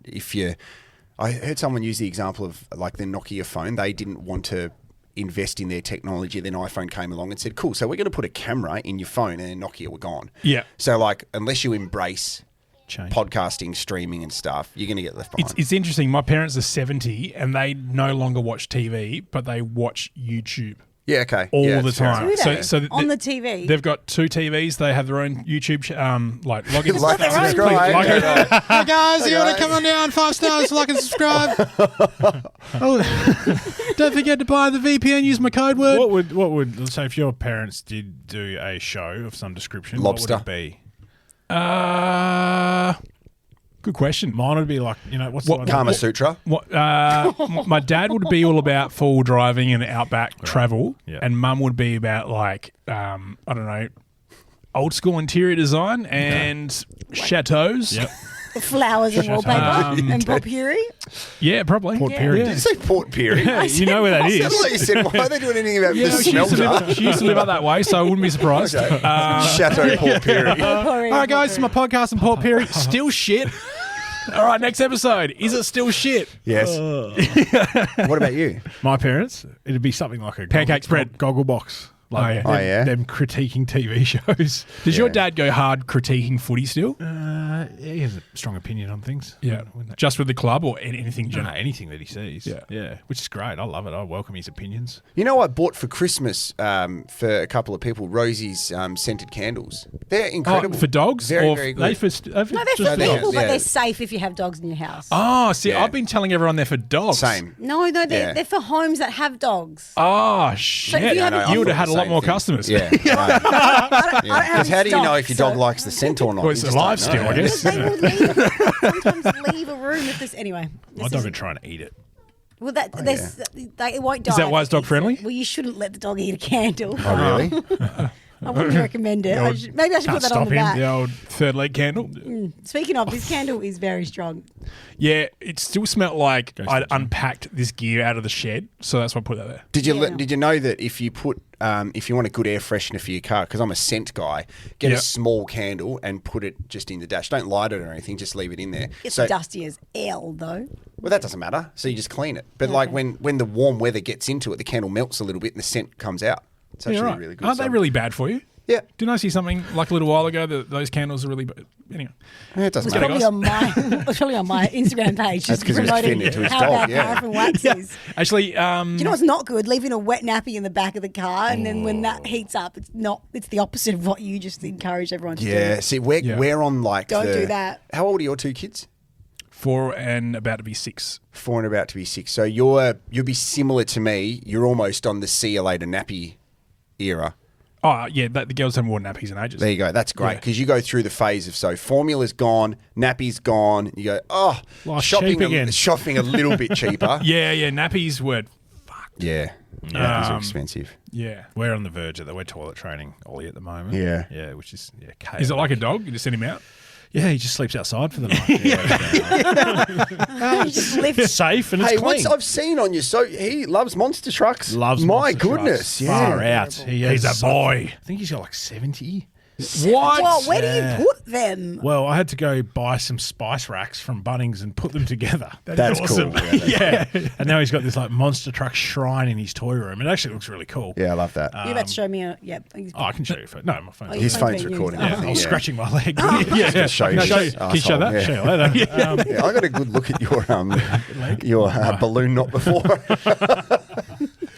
I heard someone use the example of like the Nokia phone. They didn't want to invest in their technology. Then iPhone came along and said, cool, so we're going to put a camera in your phone, and then Nokia were gone. Yeah. So like, unless you embrace Change. podcasting, streaming and stuff, you're going to get left behind. It's interesting. My parents are 70 and they no longer watch TV, but they watch YouTube Yeah, okay. all Yeah, the it's fair time. Do they? So On the TV? They've got 2 TVs. They have their own YouTube, like login. Like and subscribe. Like it. Hey guys, you want to come on down 5 stars, like and subscribe. Don't forget to buy the VPN. Use my code word. What would let's say if your parents did do a show of some description? Lobster. What would it be? Good question. Mine would be like, what's What- the one? Kama Sutra. What, my dad would be all about full driving and outback travel, Yeah. and mum would be about like I don't know, old school interior design and chateaus. Yep. Flowers and wallpaper and potpourri. Yeah, probably. Port Yeah. Pirie. Did you say Port Pirie? You know where that is. Sounded like you said, why are they doing anything about the she used, to smelter? live, she used to live up that way, so I wouldn't be surprised. Chateau Port Pirie. All right, guys, it's my podcast in Port Pirie. Still shit. All right, next episode. Is it still shit? Yes. What about you? My parents, it'd be something like a Pancake spread. goggle box. Like Oh, yeah. them critiquing TV shows. Does your dad go hard critiquing footy still? He has a strong opinion on things. Just with the club or anything general? Anything that he sees. Yeah. Which is great. I love it. I welcome his opinions. You know, I bought for Christmas for a couple of people Rosies scented candles. They're incredible. For dogs? Very, or very they good. for, No, they're for No, they people, have- but yeah. they're safe if you have dogs in your house. Oh, see, Yeah. I've been telling everyone they're for dogs. Same. No, they're Yeah. for homes that have dogs. Oh, shit. if you have a- you would have I had a thought lot the more same thing. customers. Yeah. Because How do you know if your dog likes the scent or not? Well, it's You just alive don't know. still, I guess. They will sometimes leave a room if this. Anyway, My dog would try and eat it. well, it won't die. Is that why it's if it dog friendly? Well, you shouldn't let the dog eat a candle. Oh, really? I wouldn't recommend it. Maybe I should Can't put that stop on the him. back. The old third leg candle. Speaking of, this candle is very strong. Yeah, it still smelled like Goes I'd to the gym. unpacked this gear out of the shed, so that's why I put that there. Did you Yeah. did you know that if you put if you want a good air freshener for your car, because I'm a scent guy, get Yep. a small candle and put it just in the dash. Don't light it or anything, just leave it in there. It's So- dusty as L, though. Well, that doesn't matter. So you just clean it. But like Okay. when the warm weather gets into it, the candle melts a little bit and the scent comes out. It's actually Yeah, right. really good. Aren't So- they really bad for you? Yeah. Didn't I see something like a little while ago that those candles are really bad? Anyway. Yeah, it doesn't It was matter. probably on my it was probably on my Instagram page. That's Just 'cause he was promoting fitting it to his how dog, bad yeah. paraffin wax is. Actually, Do you know what's not good? Leaving a wet nappy in the back of the car, and then when that heats up, it's not. It's the opposite of what you just encourage everyone to Yeah. do. See, we're on like Don't do that. How old are your 2 kids? 4 and about to be 6. 4 and about to be 6. So you'll be similar to me. You're almost on the see you later nappy era. Oh, yeah, the girls haven't worn nappies in ages. There you go. That's great Yeah. because you go through the phase of formula's gone, nappy's gone. You go, oh, Life's shopping cheap again. shopping a little bit cheaper. Yeah, nappies were Yeah, nappies are expensive. yeah. We're on the verge of that. We're toilet training Ollie at the moment. Yeah. Yeah, which is Is it like a dog? You just send him out? Yeah, he just sleeps outside for the night. You just lift. Safe and it's Hey, clean. I've seen on your he loves monster trucks. Loves my monster goodness, trucks. yeah. Far out. He's a boy. I think he's got like 70. What? Well, where do you put them? Well, I had to go buy some spice racks from Bunnings and put them together. That's awesome. cool. Yeah. And now he's got this like monster truck shrine in his toy room. It actually looks really cool. Yeah, I love that. You're about to show me a. Yep. Oh, I can show you. No, my phone. Oh, His your phone's being recording used. that I thing. was Yeah. scratching my leg. Just show you. Can you show that? Yeah. Show you later. Yeah, I got a good look at your balloon knot before.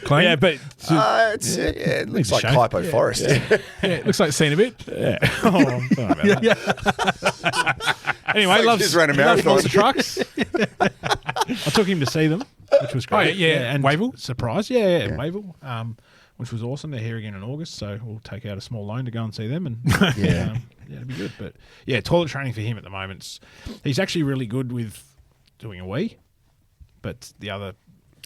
Clean? Yeah, but It looks Needs a like shave. Hypo Forest. Yeah, it looks like it's seen a bit. yeah. Oh, I'm sorry about that. Anyway, Like loves, just ran a he loves marathon. monster trucks. I took him to see them. which was great. Oh, yeah. and Wavell? surprise, yeah. Wavell, which was awesome. They're here again in August, so we'll take out a small loan to go and see them, and yeah, it'll be good. But yeah, toilet training for him at the moment, he's actually really good with doing a wee, but the other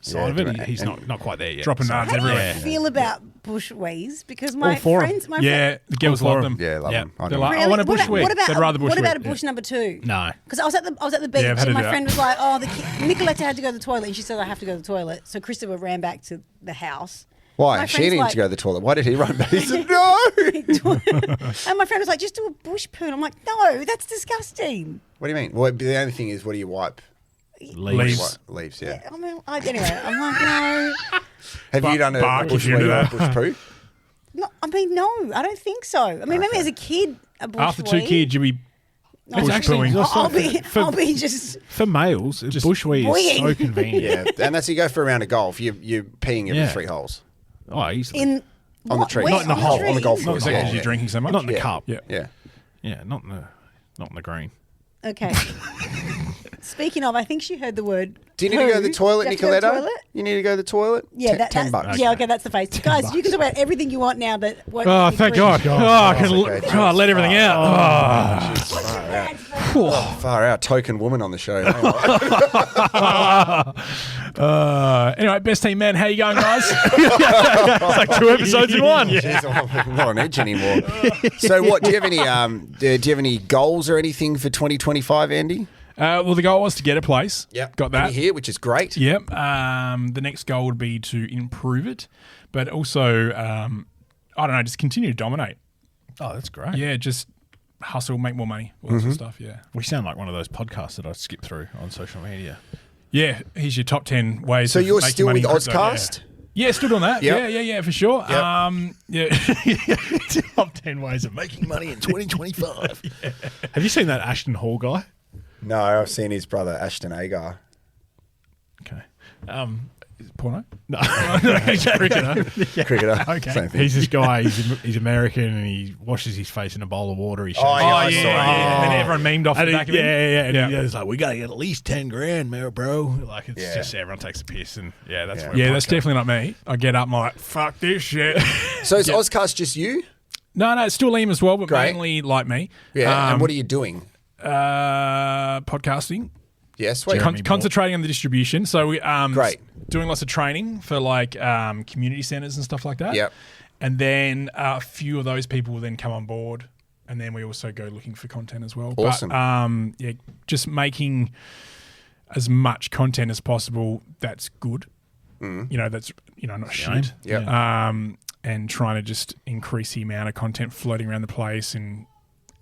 side of it, he's not quite there yet. Dropping So- nuts How do you everywhere. feel about bush wees? Because my All four of friends, my Yeah, the girls All love four them. Yeah, love them. I They're know. like, I want a bush wee. What about, They'd rather bush what about a wee. bush number 2? No. Because I was at the beach I've had and to my do that. friend was like, "Oh, Nicoletta had to go to the toilet," and she said, "I have to go to the toilet." So Christopher ran back to the house. Why? My She friend's needed like- to go to the toilet. Why did he run back? He said, no. And my friend was like, "Just do a bush poo." And I'm like, "No, that's disgusting." What do you mean? Well, the only thing is, what do you wipe? Leaves. Leaves, yeah. I mean, anyway, I'm like, no. Have you done a bark bush if you do wee or a that. bush poo? No, I mean, no, I don't think so. I mean, maybe as a kid, a bush After 2 wee. kids, you'll be No, bush actually pooing. I'll be just. For males, bush wee is weeing. so convenient. Yeah, and that's you go for a round of golf. You're peeing every Yeah. 3 holes Oh, easily. In on the tree, where? not in the hole, on the golf tree? course. Not Yeah, because you're drinking so much. Not in the Yeah. cup. Yeah. Yeah. Yeah, not in the green. Okay. Speaking of, I think she heard the word. Do you need to go to the poo. toilet, Do you have to go to the Nicoletta? toilet? You need to go to the toilet? Yeah, $10 bucks. Yeah, okay, that's the face. Guys, you can talk about everything you want now that won't Oh, make me thank cringe. God. I can okay. let everything out. Far out. Token woman on the show. Anyway, best team man, how you going, guys? It's like 2 episodes in one. Jeez, I'm not on edge anymore. So, what do you have any goals or anything for 2025, Andy? Well, the goal was to get a place. Got that. And you're here, which is great. Yep. The next goal would be to improve it, but also, I don't know, just continue to dominate. Oh, that's great. Yeah, just hustle, make more money, all that sort of stuff. Yeah. We sound like one of those podcasts that I skip through on social media. Yeah. Here's your top 10 ways. So of you're making still money with in crypto. Ozcast? Yeah, still doing that. Yep. Yeah, for sure. Yep. Yeah. Top 10 ways of making money in 2025. Have you seen that Ashton Hall guy? No, I've seen his brother, Ashton Agar. Okay. Is it porno? No, he's a cricketer. Cricketer. Okay. Same thing. He's this guy. He's American, and he washes his face in a bowl of water. He shows Oh, yeah, Oh, I yeah, saw it, And then everyone memed off And the back of it. And Yeah. he's like, "We gotta get at least 10 grand, bro." Like it's Yeah. just everyone takes a piss, and that's Yeah. where Yeah, that's podcast- definitely not me. I get up and I'm like, fuck this shit. So is Ozcast just you? No, it's still Liam as well, but Great. mainly like me. Yeah. And what are you doing? Podcasting. Yeah, sweet. Concentrating on the distribution. So we Great. doing lots of training for like community centers and stuff like that. Yep. And then a few of those people will then come on board, and then we also go looking for content as well. Awesome. But just making as much content as possible that's good. That's not shit. Yep. And trying to just increase the amount of content floating around the place and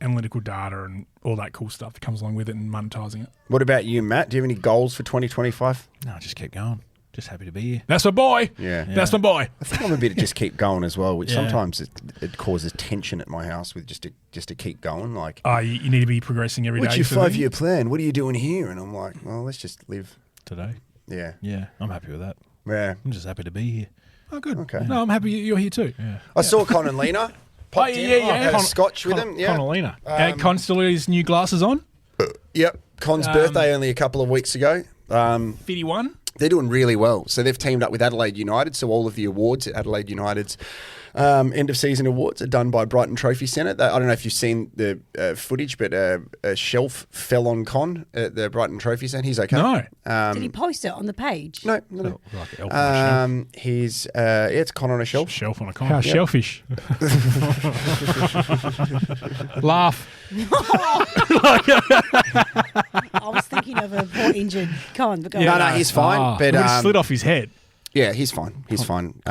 analytical data and all that cool stuff that comes along with it and monetizing it. What about you, Matt? Do you have any goals for 2025? No, just keep going. Just happy to be here. That's my boy. Yeah. That's my boy. I think I'm a bit of just keep going as well, which Yeah. sometimes it causes tension at my house with just to keep going. Like, You need to be progressing every day. what's your sort of thing. 5-year plan? What are you doing here? And I'm like, well, let's just live. Today. Yeah. Yeah, I'm happy with that. Yeah. I'm just happy to be here. Oh, good. Okay. No, I'm happy you're here too. Yeah. I saw Con and Lena. Popped Oh, in. yeah, yeah. Had a Con- scotch with him. Yeah. Connellina. Con still has his new glasses on. Yep. Con's birthday only a couple of weeks ago. 51. They're doing really well. So they've teamed up with Adelaide United. So all of the awards at Adelaide United's end of season awards are done by Brighton Trophy Centre. I don't know if you've seen the footage, but a shelf fell on Con at the Brighton Trophy Centre. He's okay. No. Did he post it on the page? No. Like elf on a He's it's Con on a shelf. shelf on a con. How shellfish. Laugh. I was thinking of a poor injured Con. But go No, on. no, he's fine. But It would have slid off his head. yeah, he's fine. He's fine.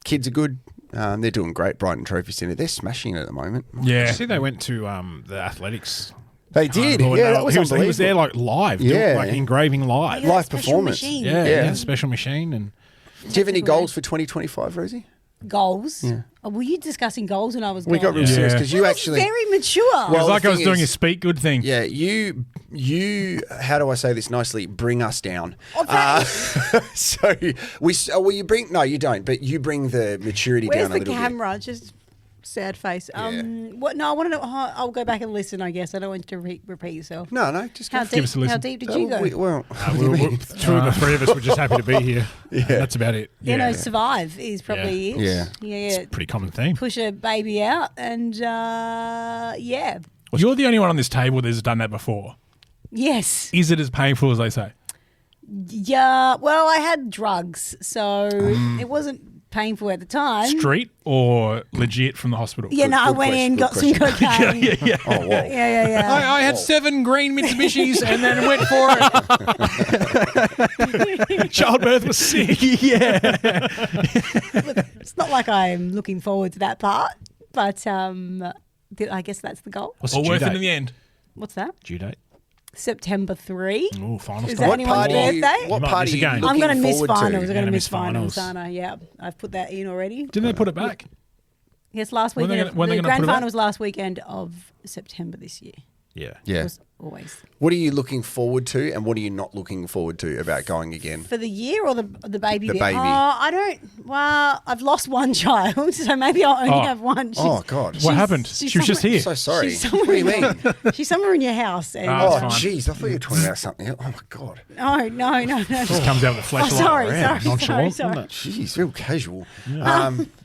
Kids are good. They're doing great. Brighton Trophy Centre. They're smashing it at the moment. Yeah. See, they went to the athletics. They did. Lord, Yeah, no, that was he was unbelievable. there like live, Yeah. like engraving live. Yeah, live special performance. machine. Yeah, Yeah. yeah, special machine and Do you have any goals for 2025, Rosie? Goals. Yeah. Oh, were you discussing goals when I was We got gone? real serious Yeah. because you That was actually. very mature. It was the like I was thing doing a is- speak good thing. Yeah, you. How do I say this nicely? Bring us down. Okay. So we. Well, you bring. No, you don't. But you bring the maturity Where's down a the little camera? Just sad face. What? No, I want to know. I'll go back and listen. I guess I don't want you to repeat yourself. No, just How go. deep? us a listen. How deep did you go? Two of the three of us were just happy to be here. Yeah. That's about it. Survive is probably it. Yeah. Yeah. Pretty common theme. Push a baby out and You're the only one on this table that's done that before. yes. Is it as painful as they say? Yeah. Well, I had drugs, so it wasn't painful at the time. Street or legit from the hospital? Yeah, no, I good went question, in, good got some cocaine. yeah. Oh, whoa. Yeah. I had 7 green Mitsubishis and then went for it. Childbirth was sick. Yeah. It's not like I'm looking forward to that part, but I guess that's the goal. What's All the worth due it in date? the end. What's that? Due date? September 3. Oh, final Is start. that anyone's birthday? What You might party miss are a you game. looking I'm going to miss forward finals. I'm to? going to gonna miss miss finals, finals. Anna. Yeah, I've put that in already. Didn't they put it back? Yes, last When weekend. they gonna The put grand it back? final was last weekend of September this year. Yeah. Yeah. It was always. What are you looking forward to, and what are you not looking forward to about going again? For the year or the baby? The bit? baby. Oh, I don't. Well, I've lost one child, so maybe I'll only have one. Oh God! What happened? she's She was just somewhere- here. So sorry. She's What do you somewhere- mean? She's somewhere in your house. And, Oh, Oh, it's fine. jeez! I thought you were talking about something else. Oh my God! no. Just comes out with a Oh, flashlight. sorry. Jeez, real casual.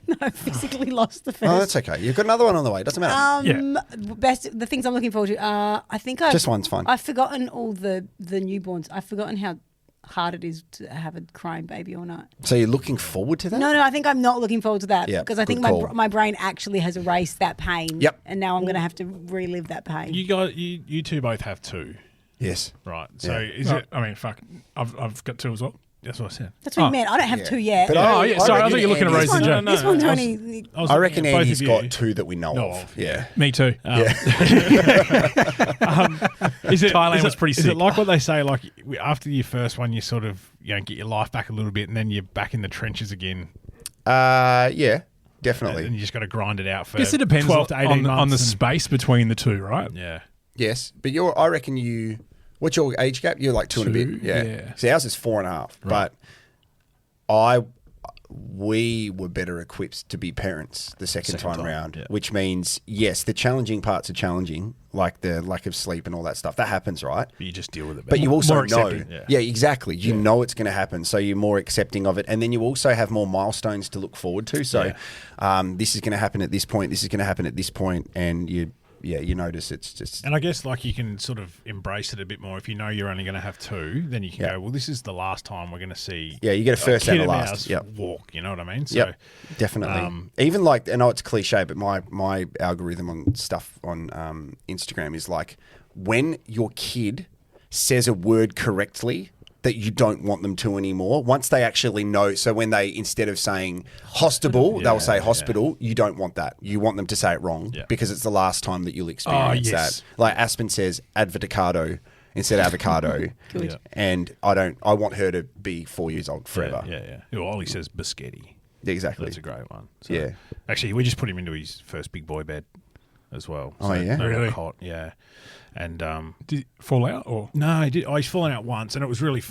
No, physically lost the first. Oh, that's okay. You've got another one on the way. Doesn't matter. The things I'm looking forward to. I think Just one's fine. I've forgotten all the newborns. I've forgotten how hard it is to have a crying baby or not. So you're looking forward to that? No, I think I'm not looking forward to that Yeah, because I think good call. my brain actually has erased that pain. Yep. And now I'm going to have to relive that pain. You two both have 2, Yes. right? So Yeah. is it? I mean, fuck. I've got 2 as well. That's what I said. That's what I meant. I don't have two yet. But Oh, yeah. Sorry, I reckon thought you were looking at Andy's- Rosie Joe. This one's I was- only. was I looking reckon at both Andy's of got you. 2 that we know of. Yeah. Me too. Yeah. Is it Thailand is was it- pretty Is sick. it like what they say? Like after your first one, you sort of get your life back a little bit, and then you're back in the trenches again, Yeah. and Definitely. you just got to grind it out for. I guess it depends 12 to 18 on the months and- space between the 2, right? Yeah. Yes, but I reckon you. What's your age gap? You're like 2 and a 2, bit. Yeah. yeah. See, ours is 4.5. But we were better equipped to be parents the second time round, yeah. which means yes, the challenging parts are challenging, like the lack of sleep and all that stuff. That happens, right? You just deal with it. But you also More know, accepting. yeah, exactly. You know it's going to happen, so you're more accepting of it, and then you also have more milestones to look forward to. So, this is going to happen at this point. This is going to happen at this point, and you notice it's just. And I guess like you can sort of embrace it a bit more if you know you're only going to have 2. Then you can go, well, this is the last time we're going to see. Yeah, you get a first and kid a and last. mouse Yep. walk. You know what I mean? So, Yep, definitely. Even like, I know it's cliche, but my algorithm on stuff on Instagram is like when your kid says a word correctly that you don't want them to anymore. Once they actually know, so when they, instead of saying hospital, they'll say hospital, you don't want that. You want them to say it wrong because it's the last time that you'll experience yes. that. Like Aspen says avocado instead of avocado. Good. And I want her to be 4 years old forever. Yeah. Well, Ollie says biscotti. Exactly. That's a great one. So, Yeah. Actually, we just put him into his first big boy bed as well. Oh, yeah? no Really? Hot, yeah. And Did it fall out or? no, he did. He's fallen out once, and it was really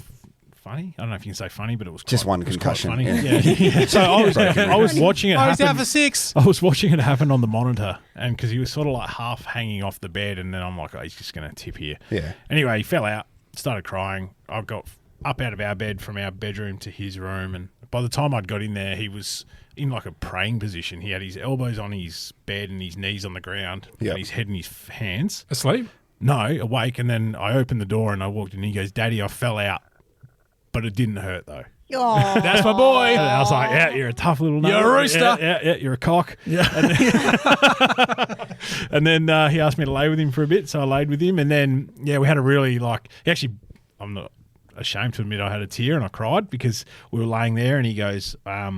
funny. I don't know if you can say funny, but it was Just quite, one it was quite concussion, funny. yeah. Yeah. So I was watching it happen. for 6. I was watching it happen on the monitor, and because he was sort of like half hanging off the bed, and then I'm like, oh, he's just going to tip here. Yeah. Anyway, he fell out, started crying. I got up out of our bed from our bedroom to his room, and by the time I'd got in there, he was in like a praying position. He had his elbows on his bed and his knees on the ground, Yep. and his head in his hands. Asleep? No, awake, and then I opened the door and I walked in, and he goes, Daddy, I fell out, but it didn't hurt though. Oh, That's my boy. And I was like, yeah, you're a tough little nut. You're a rooster. Yeah, you're a cock. Yeah. And then, he asked me to lay with him for a bit, so I laid with him. And then, we had a really I'm not ashamed to admit I had a tear and I cried because we were laying there and he goes, I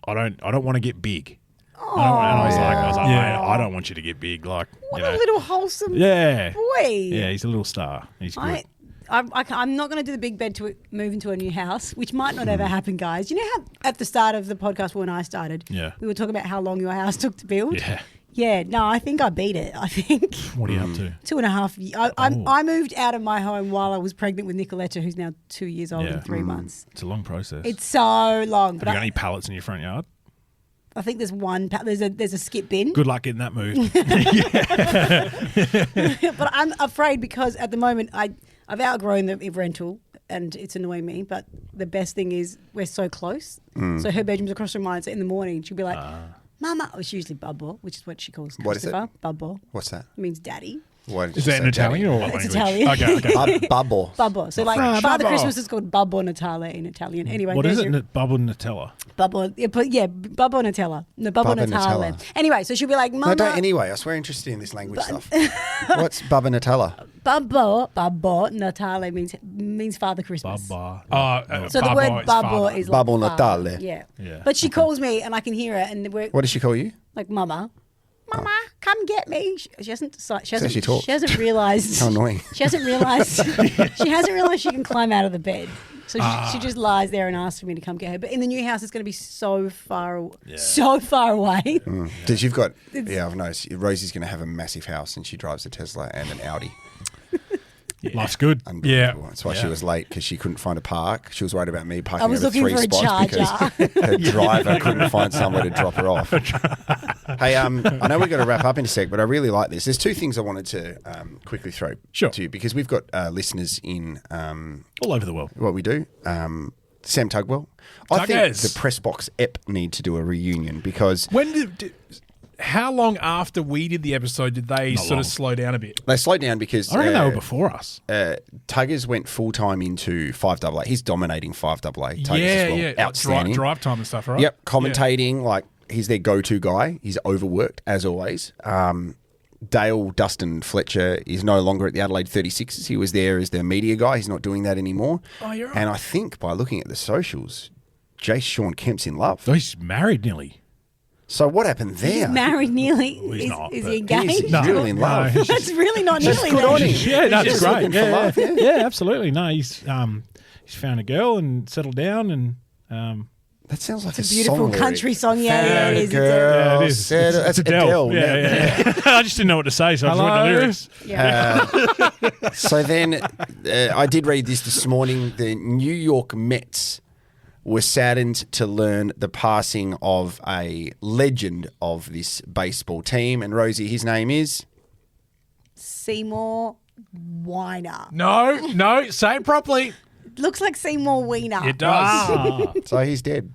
don't want to get big. And I was like, Yeah. mate, I don't want you to get big. Like, what a little wholesome boy. Yeah, he's a little star. He's good. I'm not going to do the big bed to move into a new house, which might not ever happen, guys. You know how at the start of the podcast when I started, we were talking about how long your house took to build? Yeah. Yeah, no, I think I beat it. I think What are you up to? 2.5 years. I moved out of my home while I was pregnant with Nicoletta, who's now 2 years old Yeah. and 3 months. It's a long process. It's so long. Have But you got any pallets in your front yard? I think there's one. There's a skip bin. Good luck getting that moved. But I'm afraid because at the moment I've outgrown the rental and it's annoying me. But the best thing is we're so close. So her bedroom's across from mine. So in the morning she'll be like, "Mama," it's usually Bubbo, which is what she calls Christopher. What is it? Bubbo. What's that? It means daddy. Why did Is you that in say Italian or what It's language? Italian. Okay. Bubble. Bubbo. So like Father Christmas is called Babbo Natale in Italian. Anyway, What is there's it? your- Bubble Nutella. Babbo, Babbo Nutella. No, Babbo Babbo Natale. Nutella. Anyway, so she'll be like, "Mama." No, don't anyway. I swear interested in this language stuff. What's Bubba Nutella? Babbo Natale means Father Christmas. Bubba. So the Babbo word is Babbo father. is like Babbo father. Natale. Yeah. Yeah. But she calls me and I can hear it and we're What does she call you? like, Mama, come get me. She hasn't she talks. she hasn't realised. How annoying. She hasn't realised she can climb out of the bed. So she just lies there and asks for me to come get her. But in the new house, it's going to be so far away. Because you've got, I've noticed Rosie's going to have a massive house and she drives a Tesla and an Audi. Life's good. Unbelievable. That's why she was late because she couldn't find a park. She was worried about me parking I was over looking 3 for a spots charger. because her driver couldn't find somewhere to drop her off. Hey, I know we've got to wrap up in a sec, but I really like this. There's 2 things I wanted to quickly throw to you because we've got listeners in All over the world. what we do. Sam Tugwell. I think the Pressbox ep need to do a reunion because How long after we did the episode did they sort of slow down a bit? they slowed down because I reckon they were before us. Tuggers went full time into 5AA. He's dominating 5AA. Tuggers as well. Outstanding. Drive time and stuff, right? Yep, commentating like he's their go-to guy. He's overworked as always. Dale Dustin Fletcher is no longer at the Adelaide 36ers. He was there as their media guy. He's not doing that anymore. Oh, you're right. And I think by looking at the socials, Jace Sean Kemp's in love. Oh, he's married nearly. So what happened there? Married nearly. he's not, Is but he engaged? He's really in love. That's really not nearly. good on him. Yeah, that's just great. looking for love, yeah. Yeah, absolutely. No, he's found a girl and settled down and That sounds like It's a beautiful song lyric. country song. Yeah, it is. Girl, it is. said- That's Adele. Yeah. I just didn't know what to say, so I just went the lyrics. Yeah. So then I did read this morning. The New York Mets were saddened to learn the passing of a legend of this baseball team. And Rosie, his name is? Seymour Weiner. No, say it properly. Looks like Seymour Weiner. It does. So he's dead.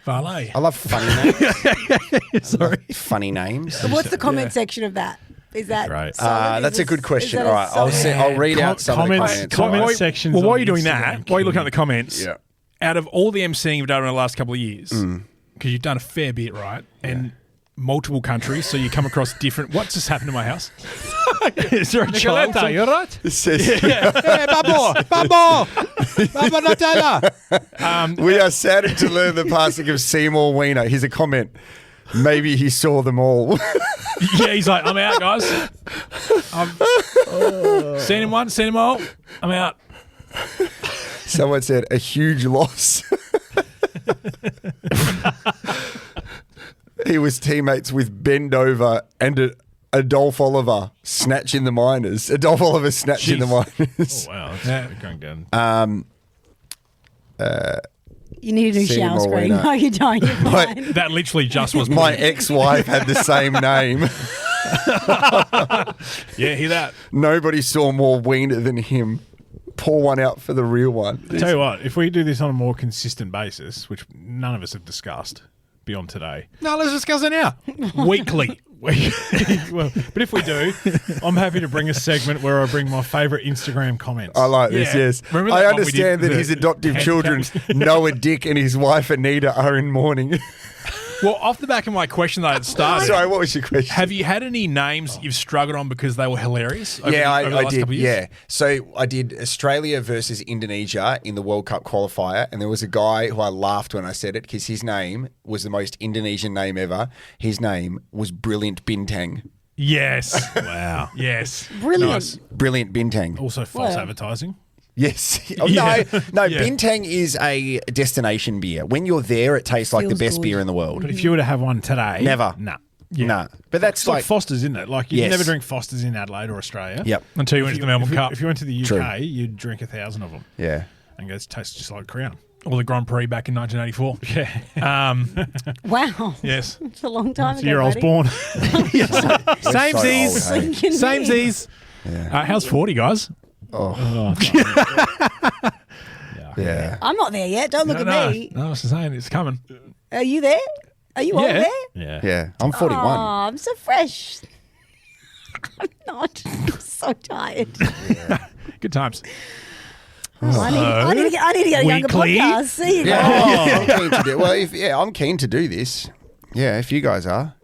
Valet. I love funny names. Sorry. Funny names. What's the comment section of that? Is that Great. solid? Is That's a this- good is question. that All a right, I'll solid- I'll read out some of the Comments- comments. comments sections Well, while on you're doing Instagram, that, while you're looking at the King. comments, Yeah. out of all the emceeing you've done in the last couple of years, because you've done a fair bit, right? And multiple countries, so you come across different. What's just happened to my house? Is there a child? Nicoletta, you all right? It says, Babbo Nutella. we are saddened to learn the passing of Seymour Weiner. Here's a comment. Maybe he saw them all. Yeah, he's like, I'm out, guys. I've seen him once, seen him all. I'm out. Someone said, a huge loss. He was teammates with Ben Dover and Adolph Oliver, snatch in the minors. Adolph Oliver, snatch in the minors. Oh, wow, that's going down. You need a new Seymour shower screen Weiner. while you're dying. You're fine. That literally just was My ex-wife had the same name. Yeah, hear that? Nobody saw more wiener than him. Pour one out for the real one. Tell you what, if we do this on a more consistent basis, which none of us have discussed beyond today, No, let's discuss it now. Weekly. well, but if we do, I'm happy to bring a segment where I bring my favourite Instagram comments. I like this, Yeah. yes. Remember that I one we understand did, that the his adoptive handicap- children, Noah Dick and his wife Anita, are in mourning. Well, off the back of my question that I had started, Sorry, what was your question? have you had any names you've struggled on because they were hilarious? Over Yeah, over the I last did. couple of years? Yeah. So I did Australia versus Indonesia in the World Cup qualifier, and there was a guy who I laughed when I said it because his name was the most Indonesian name ever. His name was Brilliant Bintang. Yes. Wow. Yes. Brilliant. Nice. Brilliant Bintang. Also false Well. advertising. Yes. Oh, Yeah. No, Yeah. Bintang is a destination beer. When you're there, it tastes like the Feels best good. beer in the world. But if you were to have one today, Never. Nah. Nah. But that's It's like like Foster's, isn't it? Like you Yes. never drink Foster's in Adelaide or Australia. Yep. Until you went to the Melbourne Cup. If you went to the UK, True. you'd drink 1,000 of them Yeah. and go, it tastes just like Crown. or the Grand Prix back in 1984. Yeah. Wow. Yes. It's a long time That's ago. the year I was buddy. born. Samesies. so old, hey? Thinking Samesies. Yeah. How's 40, guys? Yeah. I'm not there yet. Don't look at me. No, I was saying it's coming. Are you there? Are you all Yeah. there? Yeah. Yeah. I'm 41. Oh, I'm so fresh. I'm not. I'm so tired. Good times. I need to get a younger Weekly. podcast. See you guys. Yeah. I'm keen to do. Well, I'm keen to do this. Yeah, if you guys are.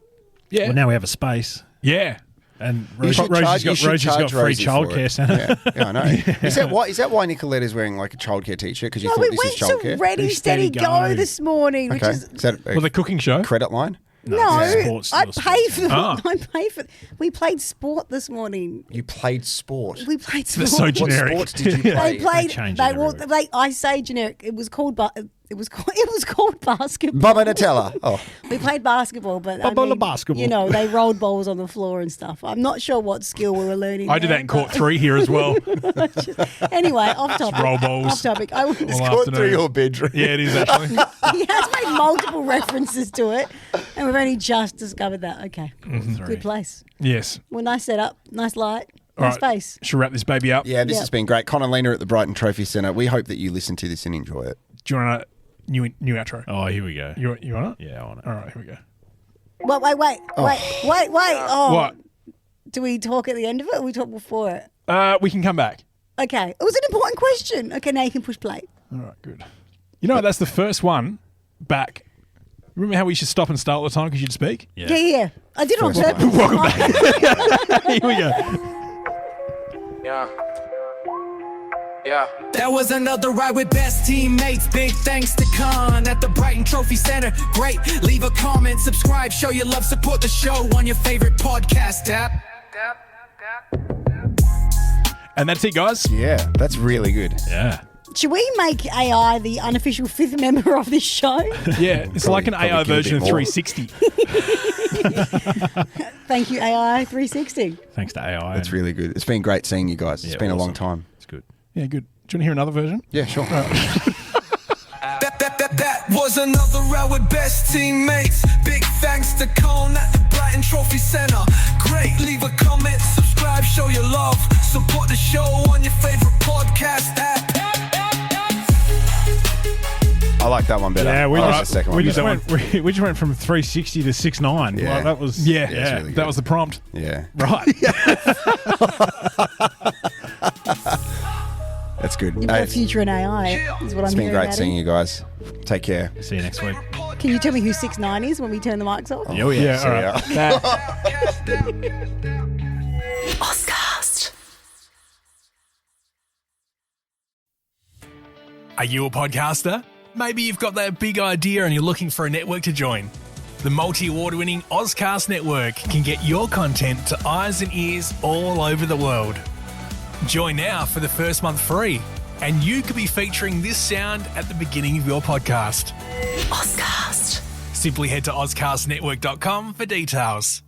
Yeah. Well, now we have a space. Yeah. And You should charge- you should Rosie's got charge free Rosie for childcare it. centre. Yeah, I know. Is that why Nicoletta's wearing like a childcare t-shirt? Because you No, thought we this went is to childcare? Ready Steady Steady Go Go. this morning, which Okay. is Is that a Well, the cooking show. credit line? no. Sports, I not a pay sports. for. Ah. I pay for. We played sport this morning. You played sport. We played sport. That's so What generic. sports did you play? They played. change They it well, every they, I say generic. It was called. It was called basketball. Bubba Nutella. Oh, We played basketball, but Bubba basketball. You know, they rolled balls on the floor and stuff. I'm not sure what skill we were learning. I did there, that in court but- 3 here as well. Anyway, off topic. roll balls. Off topic. All going afternoon. through your bedroom. Yeah, it is actually. He has made multiple references to it, and we've only just discovered that. Okay, good place. Yes. Well, nice setup, nice light, All nice right. space. Should we wrap this baby up? Yeah, this Yeah. has been great. Con and Lena at the Brighton Trophy Centre. We hope that you listen to this and enjoy it. Do you want a new outro? Oh, here we go. You want it? Yeah, I want it. All right, here we go. Wait. Oh, What? do we talk at the end of it, or we talk before it? We can come back. Okay, it was an important question. Okay, now you can push play. All right, good. You know what? That's the first one back. Remember how we should stop and start all the time because you'd speak? Yeah. I did it on First purpose. one. Welcome back. Here we go. Yeah. That was another ride with best teammates. Big thanks to Con at the Brighton Trophy Center. Great. Leave a comment, subscribe, show your love, support the show on your favorite podcast app. And that's it, guys. Yeah, that's really good. Yeah. Should we make AI the unofficial fifth member of this show? Yeah, it's like an Probably AI give a version of bit more. 360. Thank you, AI 360. Thanks to AI. That's really good. It's been great seeing you guys. It's Yeah, been a long awesome. time. It's good. Yeah, good. Do you want to hear another version? Yeah, sure. That was another round with best teammates. Big thanks to Con at the Brighton Trophy Center. Great, leave a comment, subscribe, show your love, support the show on your favorite podcast app. I like that one better. Yeah, I like the second one we just better. went from 360 to 6'9". Yeah. Like, that was Yeah, that's really that good. was the prompt. Yeah, Right. that's good. You've Hey, got a future in AI, is what I'm it's been hearing. great Maddie. seeing you guys. Take care. See you next week. Can you tell me who 6'9" is when we turn the mics off? Oh, yeah. Yeah, See all ya. right. That- Ozcast. Are you a podcaster? Maybe you've got that big idea and you're looking for a network to join. The multi-award winning Ozcast network can get your content to eyes and ears all over the world. Join now for the first month free, and you could be featuring this sound at the beginning of your podcast. Ozcast. Simply head to ozcastnetwork.com for details.